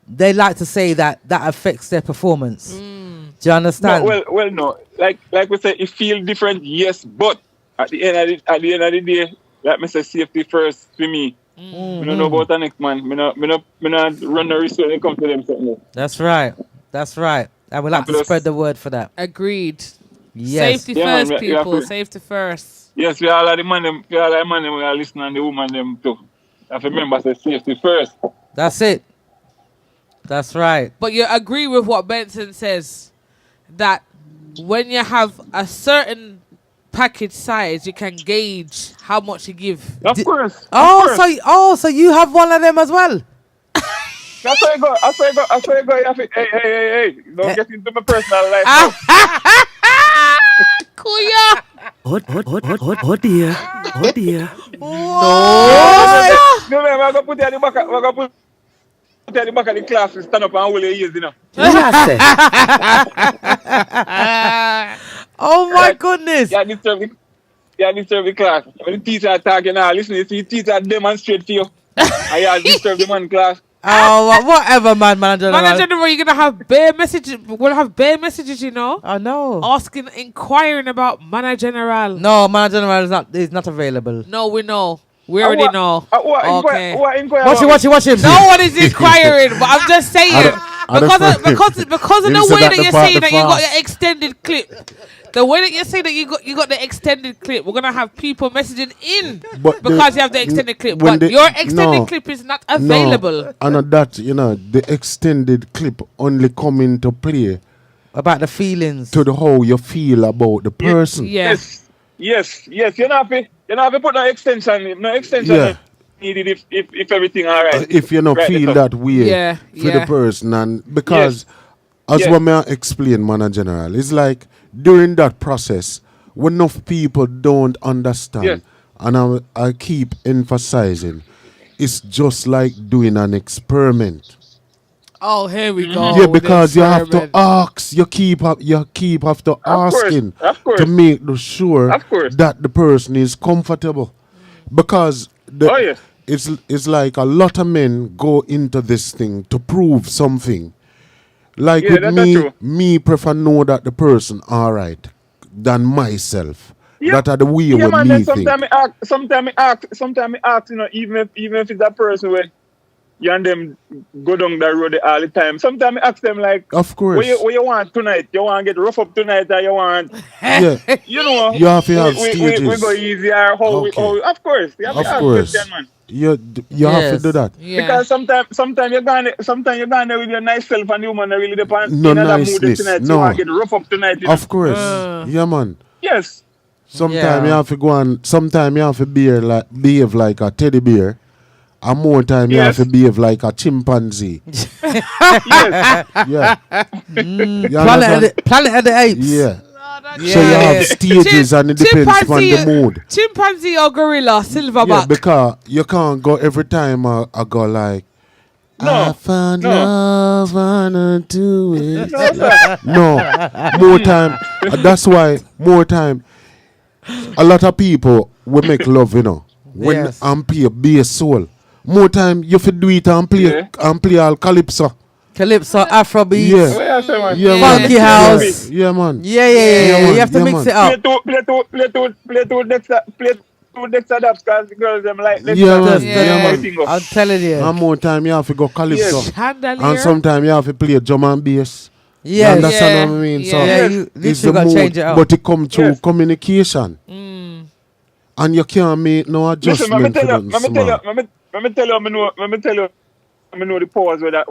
they like to say that affects their performance. Do you understand?
No, well, no. Like we say, it feel different, yes, but at the end of the day, like me say, safety first for me. I don't know about the next man. Me not run the risk when it comes to them something.
That's right. And we like to
Plus-
spread the word for that.
Agreed.
Yes.
Safety
Yeah,
first,
man,
people.
yeah.
Safety first.
Yes, we all are the man them. We all are the man them. We are listening and the woman them too. I have to remember say safety first.
That's it. That's right.
But you agree with what Benson says, that when you have a certain package size, you can gauge how much you give.
Of course.
So you have one of them as well.
That's where you go. That's where you go. That's where you go. You have to, hey. Don't get into my personal life.
Ah.
now.
Kuya.
Oh dear. Oh dear.
No, man, we're going to put you at the back. We're going to put you at the back of the class and stand up and hold your ears, you know.
Yes, sir.
Oh my goodness.
Yeah, disturb the class. When the teacher are talking now, listen, you see the teacher demonstrate for you. And you disturb the man class.
Oh, whatever, man, manager.
Manager General, you're gonna have bare messages. We'll have bare messages, you know,
I know.
asking, inquiring about Manager General.
No, manager general is not available.
No, we know. We already know. Okay.
Watch him.
No one is inquiring, but I'm just saying because of the way that you're saying that you got your extended clip. The way that you're saying that you got the extended clip, we're gonna have people messaging in
But
because you have the extended clip.
when
But your extended clip is not available.
No, and that, the extended clip only come into play
About the feelings.
to the how you feel about the person.
Yeah.
Yes. You're not have to put no extension. No extension
Yeah.
needed if everything all right.
If you don't
Right,
feel
so-
that way
Yeah,
for the person, and because as
Yes.
what may I explain, man, in general, it's like during that process, when enough people don't understand,
Yes.
and I keep emphasizing, it's just like doing an experiment.
Oh, here we go.
Yeah,
with
because you have to
experiment.
ask, you keep have to asking
of course.
to make sure
Of course.
that the person is comfortable. Because
Oh, yes.
it's like a lot of men go into this thing to prove something. Like
Yeah,
with
that's
me,
true.
me prefer know that the person all right than myself.
Yeah.
That are the way
Yeah,
with
man.
me
Then
think.
sometimes I ask, even if it's that person where you and them go down that road all the time. Sometimes I ask them like,
Of course.
what you want tonight? You want to get rough up tonight, or you want,
Yeah.
you know?
You have to have
we
stages.
go easier.
Okay.
Of course. You have
Of
to ask
course.
question, man.
You have to
Yes.
do that.
Yeah.
Because sometimes you're going there with your nice self and the woman really depend
No
in another mood
niceness,
tonight.
no.
You want to get rough up tonight. You know?
Of course. Yeah, man.
Yes.
Sometimes
Yeah.
you have to go and sometimes you have to behave like a teddy bear. And more time you have
Yes.
to behave like a chimpanzee.
Yes.
Yeah. You understand?
Planet of the Apes.
Yeah.
Yeah.
So you have stages and it depends on the mood.
Chimpanzee or gorilla,
Yeah,
silverback.
because you can't go every time I go like I found love and do it. No. More time. That's why more time a lot of people will make love, when
Yes.
I'm play bass soul. More time you fi do it and play all calypso.
Calypso, Afrobeat.
Yeah.
What you say, man?
Yeah,
Yeah.
man.
Funky house.
Yeah, man.
Yeah.
man.
You have to
Yeah,
mix
man.
it up.
Play two Dexter Daps because the girls them like Dexter.
Yeah, man.
Yeah.
Yeah, man.
Everything go.
I'm telling you.
And more time you have to go calypso.
Yes.
Chandelier.
And sometimes you have to play drum and bass. You
Yes.
understand
Yeah.
what I mean?
Yeah.
So
Yeah, you
it's
literally
the
got to
mood,
change it up.
but it come through
Yes.
communication. And you can't make no
Listen,
adjustment for them small.
let me tell you, I know the powers where that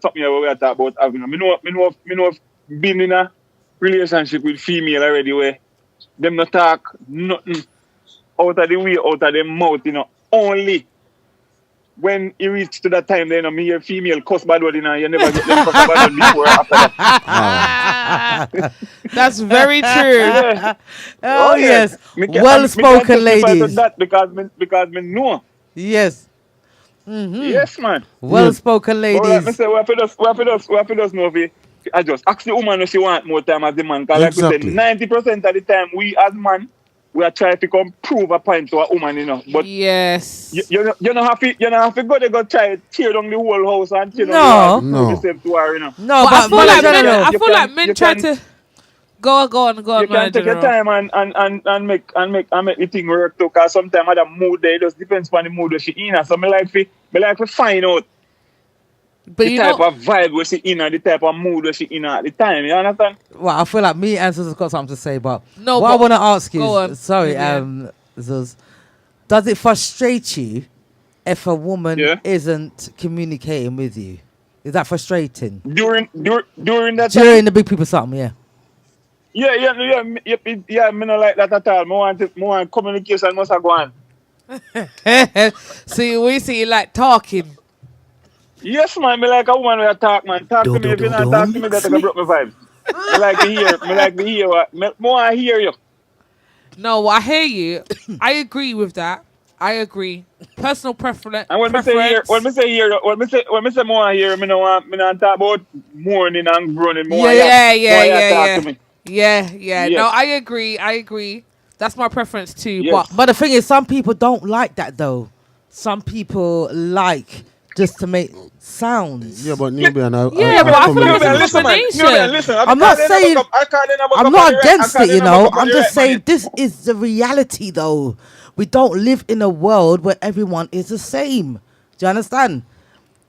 something where we are talking about having. I know being in a relationship with female already where them not talk nothing out of the way, out of them mouth, only when you reach to that time, then me hear female cuss bad word, you never get them cuss bad word before or after that.
That's very true.
Yeah.
Oh, yes.
Me can-
Well-spoken
me can testify to
ladies.
that because me know.
Yes.
Yes, man.
Well-spoken
But like me
ladies.
say, we have to just know if I just ask the woman if she want more time as the man. Because
Exactly.
like we said, 90% of the time, we as man, we are trying to come prove a point to a woman, But
Yes.
you don't have to go try to tear down the whole house and tear
No.
down the
No.
house to yourself to her,
No,
But I feel like
manager,
men,
no.
I feel like
You
men
can-
try to go on,
You
man.
can take your time and make the thing work too. Because sometimes at the mood there, it just depends on the mood that she in. So me like to find out
But
the
you
type
know,
of vibe where she in and the type of mood where she in at the time. You understand?
Well, I feel like me and Zuz has got something to say, but
No,
what I
but-
want to ask you
go
is,
on.
sorry,
Yeah.
Zuz, does it frustrate you if a woman
Yeah.
isn't communicating with you? Is that frustrating?
During that time.
During the big people something, yeah.
Yeah, me not like that at all. Me want communication must have go on.
see, we see you like talking.
Yes, man. Me like a woman with a talk, man. Talk to me. If you not talk to me, that's gonna broke my vibes. Me like to hear. Me like to hear what. More I hear you.
No, I hear you. I agree with that. I agree. Personal preference.
And when me say more I hear, me no want. Me not talk about mourning and groaning. More
Yeah.
talk to me.
Yeah.
Yes.
No, I agree. That's my preference too.
Yes.
But the thing is, some people don't like that though. Some people like just to make sounds.
Yeah, but Nubian,
but I feel like it's a combination.
Listen.
I'm not saying I'm not against it, you know. I'm just saying this is the reality though. We don't live in a world where everyone is the same. Do you understand?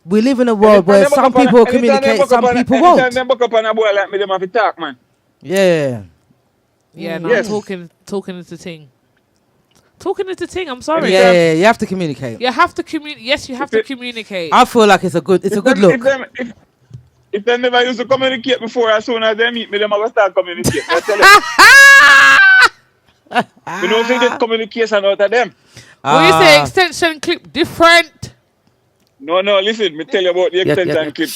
We live in a world where some people communicate, some people won't.
Anytime they buck up on a boy like me, them have to talk, man.
Yeah.
Yeah, no,
Yes.
talking is the thing. Talking is the thing. I'm sorry.
Yeah, you have to communicate.
You have to communicate. Yes, you have to communicate.
I feel like it's a good look.
If they never used to communicate before, as soon as they meet me, them have to start communicating. I tell you. You know, if they get communication out of them.
What you say? Extension clip different.
No, listen, me tell you about the extension clip.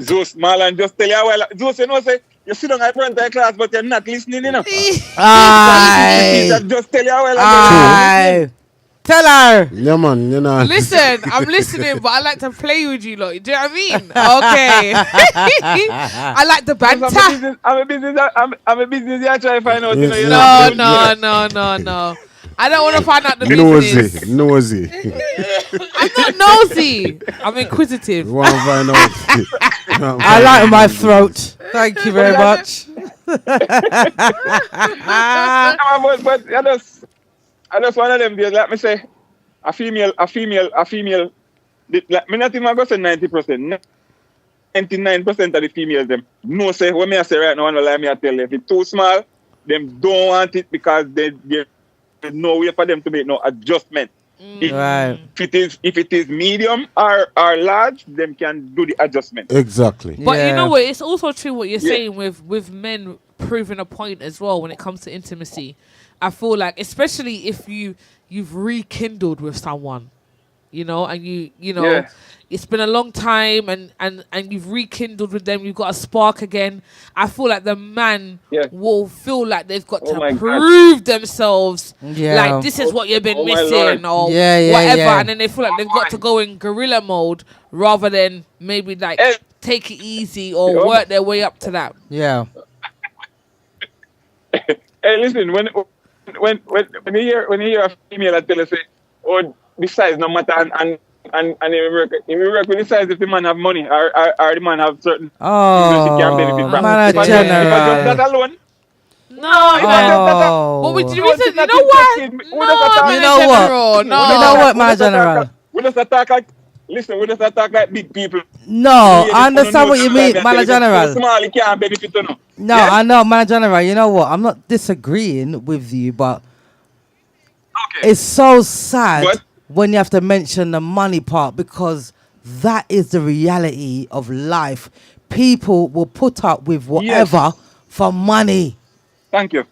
Zeus, Marlon, just tell you while Zeus, you know, say you sit on in front of class, but you're not listening, you know. Just tell you while
tell her.
Yeah, man, you know.
Listen, I'm listening, but I like to play with you, lot. Do you know what I mean? Okay. I like the banter.
I'm a business. I try to find out. You know,
No. I don't want to find out the business.
Nosy.
I'm not nosy. I'm inquisitive.
You want to find out?
I like my throat. Thank you very much.
But I just one of them days, like me say, a female. Like, me not even go say 90%. 99% of the females them no say what me I say right now. I know like me I tell you, if it's too small, them don't want it because there's no way for them to make no adjustment.
Right.
If it is medium or large, them can do the adjustment.
Exactly.
But you know what? It's also true what you're saying with men proving a point as well when it comes to intimacy. I feel like, especially if you've rekindled with someone, you know, and you know, it's been a long time and you've rekindled with them, you've got a spark again. I feel like the man will feel like they've got to prove themselves. Yeah. Like, this is what you've been missing or whatever. And then they feel like they've got to go in gorilla mode rather than maybe like take it easy or work their way up to that.
Yeah.
Hey, listen, when you hear a female that tell us, oh, the size no matter and if you work with the size if the man have money or the man have certain things that he can benefit from. That alone.
No, what would you reason? You know what?
You know what, my general?
We just attack like, listen, we just attack like big people.
No, I understand what you mean, man general.
Small, you can't benefit to no.
No, I know, man general. You know what? I'm not disagreeing with you, but it's so sad when you have to mention the money part because that is the reality of life. People will put up with whatever for money.
Thank you.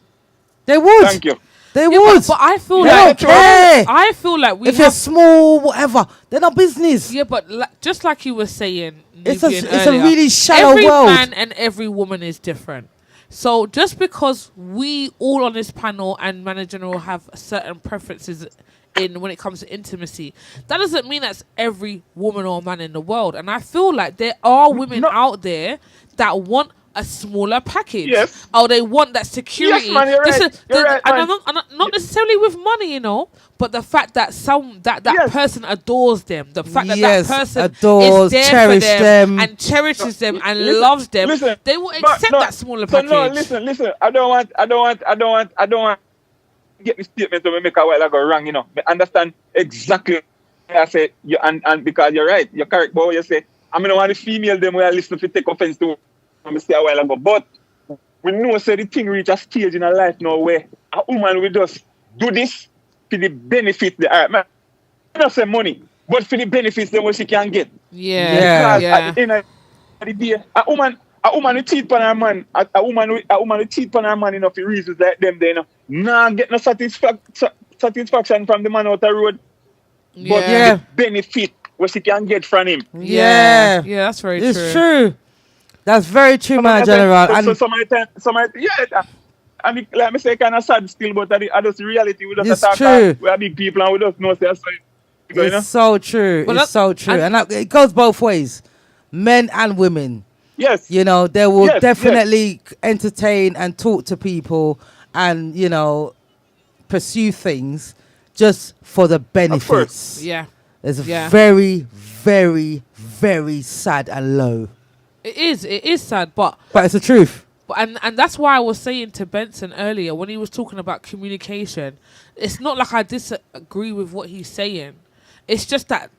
They would.
Thank you.
They would.
But I feel
I
feel like
if you're small, whatever, they're not business.
Yeah, but just like you were saying,
it's a really shallow world.
Every man and every woman is different. So just because we all on this panel and Man in General have certain preferences in when it comes to intimacy, that doesn't mean that's every woman or man in the world. And I feel like there are women out there that want a smaller package.
Yes.
Or they want that security.
Yes, man, you're right.
And I'm not necessarily with money, you know, but the fact that that person adores them, the fact that person
adores,
is there
cherish
for them and cherishes them and loves them, they will accept that smaller package.
No, listen. I don't want get the statement to make a while ago wrong, you know. I understand exactly what I say, and because you're right, you're correct, but what you say, I mean, I want the female them where I listen to take offense to what I say a while ago, but we know say the thing reach a stage in our life now where a woman will just do this for the benefit, I don't say money, but for the benefits that what she can get.
Yeah.
At the end of the day, a woman who cheat on her man, a woman who cheat on her man enough for reasons like them, they nah get no satisfaction from the man out the road. But the benefit what she can get from him.
Yeah.
Yeah, that's very
It's
true.
true. That's very true,
Some
man,
of the time-
General.
So,
And
so some of the yeah. And it, like me say, kind of sad still, but I just the reality. We just
It's
attack.
true.
We are big people, and we just know say so. You know?
it's so true.
But
It's
that-
so true.
and-
And it goes both ways. Men and women.
Yes.
You know, they will
Yes,
definitely entertain and talk to people and, you know, pursue things just for the benefits.
Yeah.
It's
Yeah.
very, very, very sad and low.
It is sad, but
But it's the truth.
and that's why I was saying to Benson earlier when he was talking about communication, it's not like I disagree with what he's saying. It's just that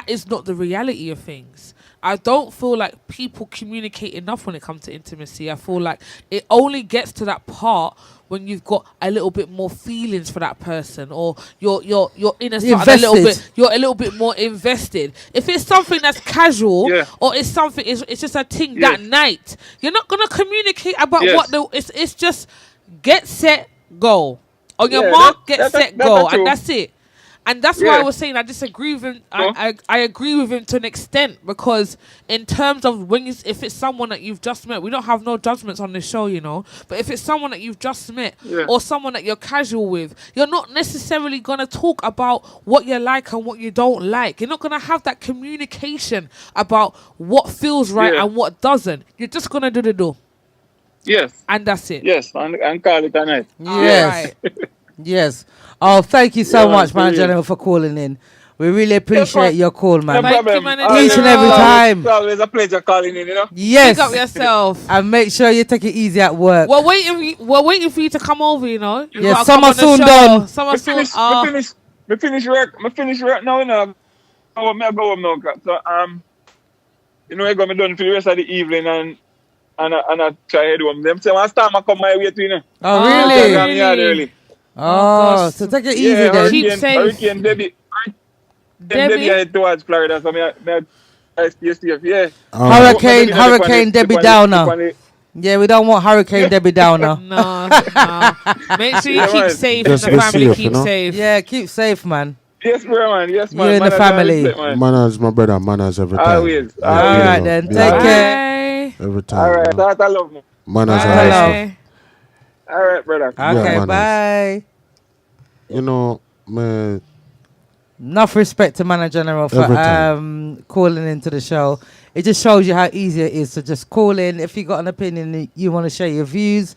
is not the reality of things. I don't feel like people communicate enough when it comes to intimacy. I feel like it only gets to that part when you've got a little bit more feelings for that person, or you're in a little bit,
Invested.
you're a little bit more invested. If it's something that's casual,
Yeah.
or it's something, it's just a thing
Yes.
that night, you're not gonna communicate about
Yes.
what it's just get set go on your
Yeah,
mark,
that-
get
that-
set
that-
go,
that's
and
true.
that's it. And that's why I
Yeah.
was saying I disagree with him.
Huh?
I agree with him to an extent, because in terms of if it's someone that you've just met, we don't have no judgments on this show, you know. But if it's someone that you've just met,
Yeah.
or someone that you're casual with, you're not necessarily gonna talk about what you like and what you don't like. You're not gonna have that communication about what feels right
Yeah.
and what doesn't. You're just gonna do the do,
Yes.
and that's it.
Yes. And call it a night.
Yes.
Alright.
Yes. Oh, thank you so
Yeah,
much, man,
brilliant.
General, for calling in. We really appreciate
man.
your call, man.
No
Thank you,
problem.
man.
Always-
Each and every
always-
time.
It's always a pleasure calling in, you know.
Yes.
Pick up yourself.
And make sure you take it easy at work.
We're waiting for you to come over, you know. You
Yeah,
gotta
summer
come on the
soon
show.
done.
Summer
Me
soon.
finish, me finish work now, you know. I go home now. So, you know, I go me done for the rest of the evening and I try head home. Them say, one time I come my way to, you know.
Oh,
Oh,
really?
I'm here early.
Oh,
gosh.
so take it easy
Yeah,
then.
Keep safe.
Hurricane Debbie.
Debbie?
Debbie head towards Florida, so I stay safe, yeah.
Hurricane Debbie Downer. Yeah, we don't want Hurricane Debbie Downer.
No. Make sure you
Yeah,
keep
man.
safe
Just
and the
be
family
safe,
keep
you know?
safe.
Yeah, keep safe, man.
Yes, bro, man. Yes, man.
You and the
Man,
family.
respect, man.
Manners, my brother, manners every time.
Always.
Yeah,
All
you
right
know,
then.
yeah.
Take care.
Bye.
Every time.
All right,
you know.
that I love me.
Manners
Bye.
are
love.
life.
All right, brother.
Okay,
manners.
bye.
You know, man,
Enough respect to Manager General for
Every time.
calling into the show. It just shows you how easy it is to just call in. If you got an opinion, you want to share your views,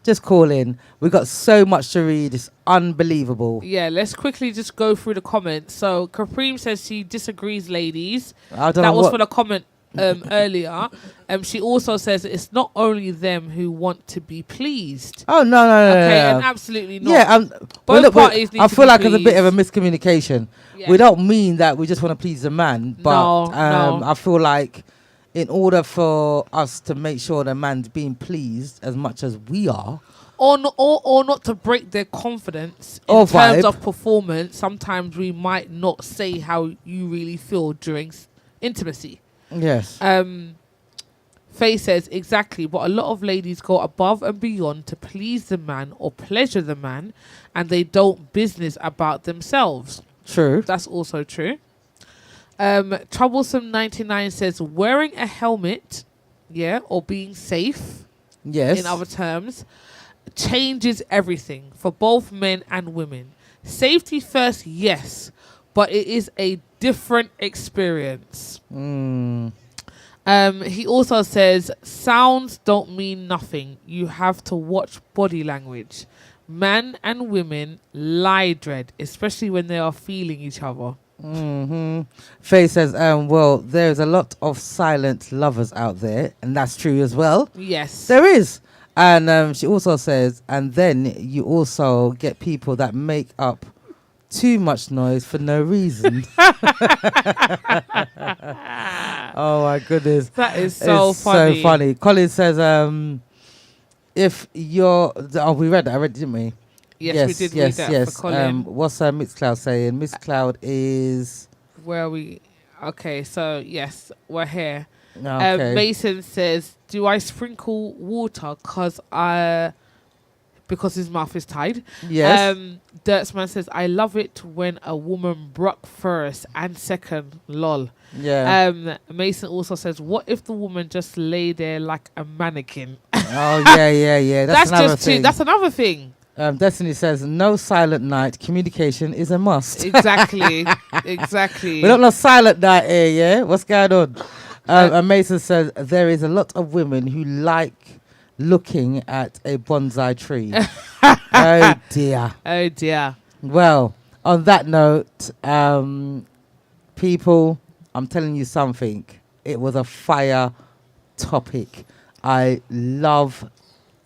just call in. We got so much to read. It's unbelievable.
Yeah, let's quickly just go through the comments. So Kapreem says she disagrees, ladies.
I don't
That
know
was
what.
for the comment earlier. She also says it's not only them who want to be pleased.
Oh no.
Okay, and absolutely not.
Yeah,
Both parties need
I
to
feel
be
like it's a bit of a
pleased.
miscommunication.
Yeah.
We don't mean that we just want to please the man, but
No.
I feel like in order for us to make sure the man's being pleased as much as we are,
or not to break their confidence in
Or
terms
vibe.
of performance. Sometimes we might not say how you really feel during intimacy.
yes,
Faye says exactly, but a lot of ladies go above and beyond to please the man or pleasure the man, and they don't business about themselves.
true.
That's also true. Troublesome 99 says wearing a helmet, or being safe,
Yes,
in other terms, changes everything for both men and women. Safety first, yes, but it is a different experience. He also says sounds don't mean nothing. You have to watch body language. Man and women lie dread, especially when they are feeling each other.
Faye says, well, there's a lot of silent lovers out there, and that's true as well.
Yes.
There is. And she also says, and then you also get people that make up too much noise for no reason. Oh my goodness.
That is so
It's
funny.
so funny. Colin says, if you're, we read that already, didn't we?
Yes, we did read that for Colin.
What's Miss Cloud saying? Miss Cloud is
Where are we? Okay, so yes, we're here.
okay.
Mason says, do I sprinkle water because his mouth is tied.
Yes.
Dirtsman says, I love it when a woman broke first and second. Lol.
Yeah.
Mason also says, what if the woman just lay there like a mannequin?
Oh, yeah. That's another
just
thing.
that's another thing.
Destiny says, no silent night. Communication is a must.
Exactly.
We don't know silent night here, yeah? What's going on? And Mason says, there is a lot of women who like looking at a bonsai tree. Oh, dear.
Oh, dear.
Well, on that note, people, I'm telling you something. It was a fire topic. I love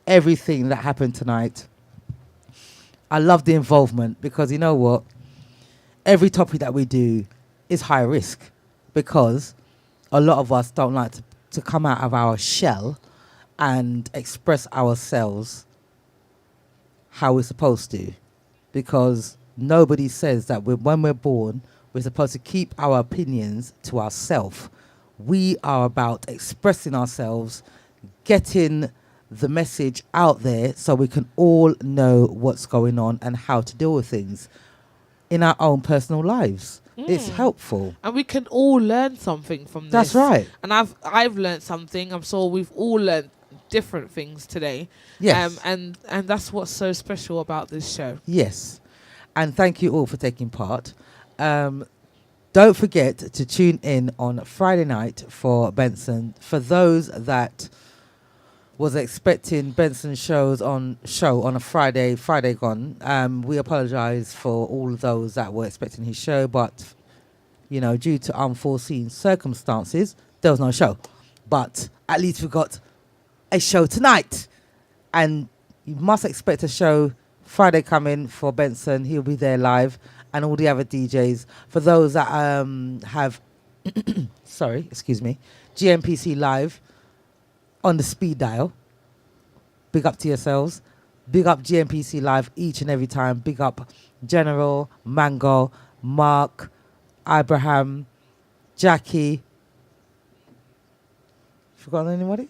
everything that happened tonight. I love the involvement because you know what? Every topic that we do is high risk because a lot of us don't like to come out of our shell and express ourselves how we're supposed to, because nobody says that when we're born, we're supposed to keep our opinions to ourselves. We are about expressing ourselves, getting the message out there so we can all know what's going on and how to deal with things in our own personal lives. It's helpful.
And we can all learn something from this.
That's right.
And I've learned something. I'm sure we've all learned different things today.
Yes.
And that's what's so special about this show.
Yes. And thank you all for taking part. Don't forget to tune in on Friday night for Benson. For those that was expecting Benson's show on a Friday gone, we apologize for all of those that were expecting his show, but you know, due to unforeseen circumstances, there was no show. But at least we got a show tonight, and you must expect a show Friday coming for Benson. He'll be there live, and all the other DJs. For those that have GMPC live on the speed dial, big up to yourselves. Big up GMPC live each and every time. Big up General, Mango, Mark, Abraham, Jackie. Forgotten anybody?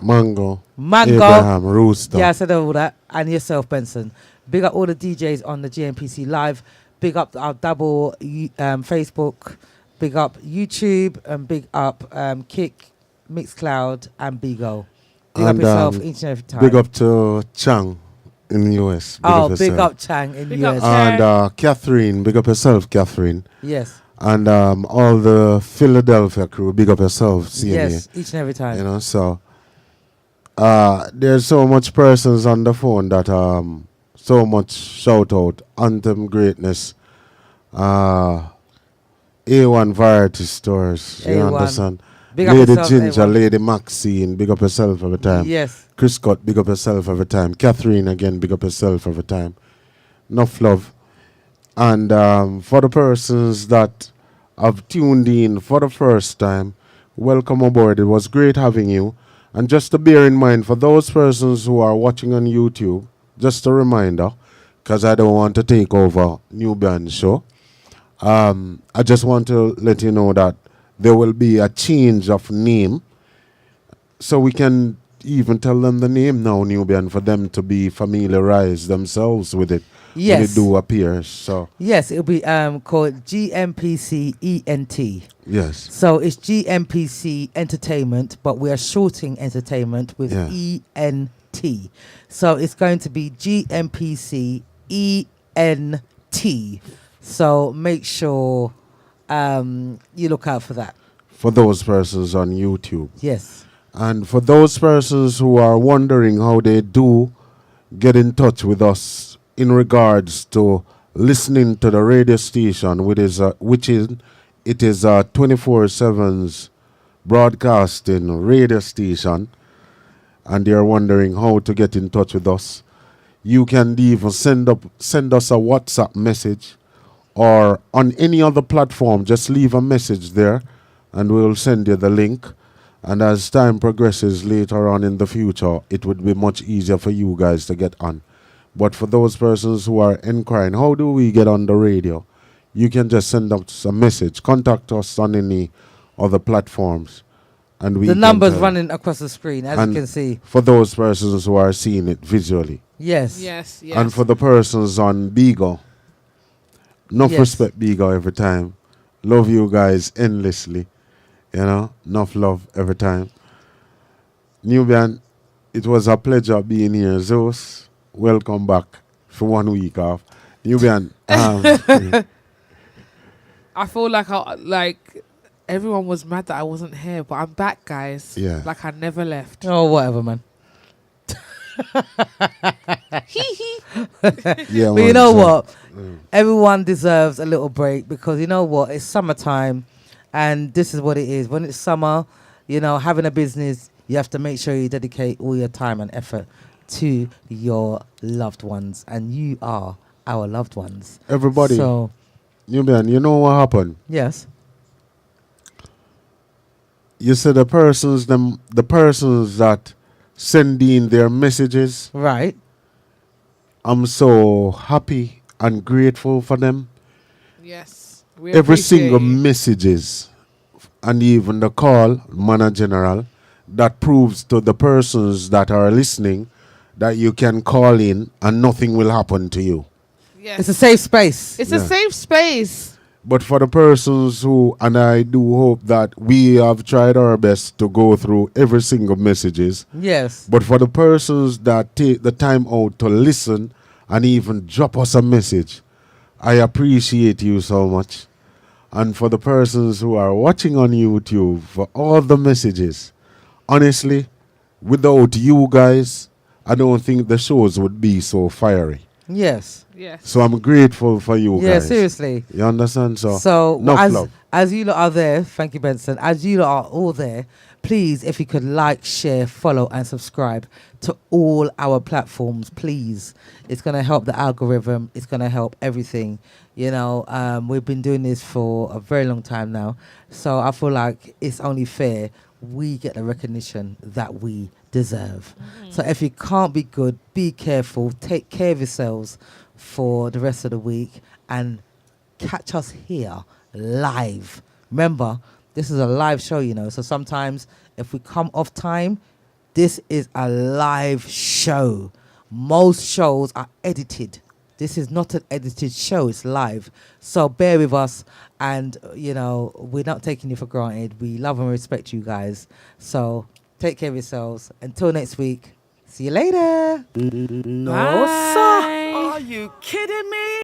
Mango.
Abraham,
Rooster.
Yeah, I said all that. And yourself, Benson. Big up all the DJs on the GMPC live. Big up our double Facebook. Big up YouTube, and big up Kick, Mixcloud, and Bigo. Big up yourself each and every time.
Big up to Chang in the US.
Big up Chang in the US.
And Catherine, big up yourself, Catherine.
Yes.
And all the Philadelphia crew, big up yourself, CNA.
Yes, each and every time.
You know, so there's so much persons on the phone that so much shout out, Anthem Greatness, A1 Variety Stores, you
A1.
understand?
Big up
Lady
yourself,
Ginger,
A1.
Lady Maxine, big up yourself every time.
Yes.
Chris Scott, big up yourself every time. Catherine, again, big up yourself every time. Enough love. And for the persons that have tuned in for the first time, welcome aboard. It was great having you. And just to bear in mind, for those persons who are watching on YouTube, just a reminder, because I don't want to take over Nubian's show, I just want to let you know that there will be a change of name, so we can even tell them the name now, Nubian, for them to be familiarized themselves with it.
Yes.
When it do appear. So
yes, it'll be called GMPC ENT.
yes.
So it's GMPC Entertainment, but we are shorting entertainment with ENT. So it's going to be GMPC ENT. So make sure you look out for that.
For those persons on YouTube.
Yes.
And for those persons who are wondering how they do get in touch with us in regards to listening to the radio station, which is 24/7's broadcasting radio station, and they're wondering how to get in touch with us, you can even send us a WhatsApp message, or on any other platform, just leave a message there and we'll send you the link. And as time progresses later on in the future, it would be much easier for you guys to get on. But for those persons who are inquiring, how do we get on the radio? You can just send us a message, contact us on any other platforms, and we
The
can
numbers
tell.
running across the screen, as
And
you can see.
for those persons who are seeing it visually,
Yes.
Yes, yes.
and for the persons on Beagle, enough
Yes.
respect Beagle every time. Love you guys endlessly. You know, enough love every time. Nubian, it was a pleasure being here. Zeus, welcome back for 1 week off. Nubian,
I feel like everyone was mad that I wasn't here, but I'm back, guys.
Yeah.
Like I never left.
Oh, whatever, man.
yeah,
But you
man,
know
so-
what? Everyone deserves a little break because you know what? It's summertime, and this is what it is. When it's summer, you know, having a business, you have to make sure you dedicate all your time and effort to your loved ones, and you are our loved ones.
Everybody,
So
Nubian, you know what happened?
yes,
You said the persons that send in their messages,
right.
I'm so happy and grateful for them.
Yes. We
Every
appreciate
single
you.
messages and even the call, manner general, that proves to the persons that are listening that you can call in and nothing will happen to you.
Yes.
It's a safe space.
It's
Yeah.
a safe space.
But for the persons who, and I do hope that we have tried our best to go through every single messages,
Yes.
but for the persons that take the time out to listen and even drop us a message, I appreciate you so much. And for the persons who are watching on YouTube, for all the messages, honestly, without you guys, I don't think the shows would be so fiery.
Yes.
Yes.
So I'm grateful for you
Yeah,
guys.
seriously.
You understand? So,
So
enough love.
as you lot are there, thank you, Benson. As you lot are all there, please, if you could like, share, follow, and subscribe to all our platforms, please. It's gonna help the algorithm. It's gonna help everything. You know, we've been doing this for a very long time now, so I feel like it's only fair we get the recognition that we deserve. So if you can't be good, be careful. Take care of yourselves for the rest of the week and catch us here live. Remember, this is a live show, you know, so sometimes if we come off time, this is a live show. Most shows are edited. This is not an edited show, it's live. So bear with us, and you know, we're not taking you for granted. We love and respect you guys. So take care of yourselves. Until next week, see you later.
No,
Bye.
sir. Are you kidding me?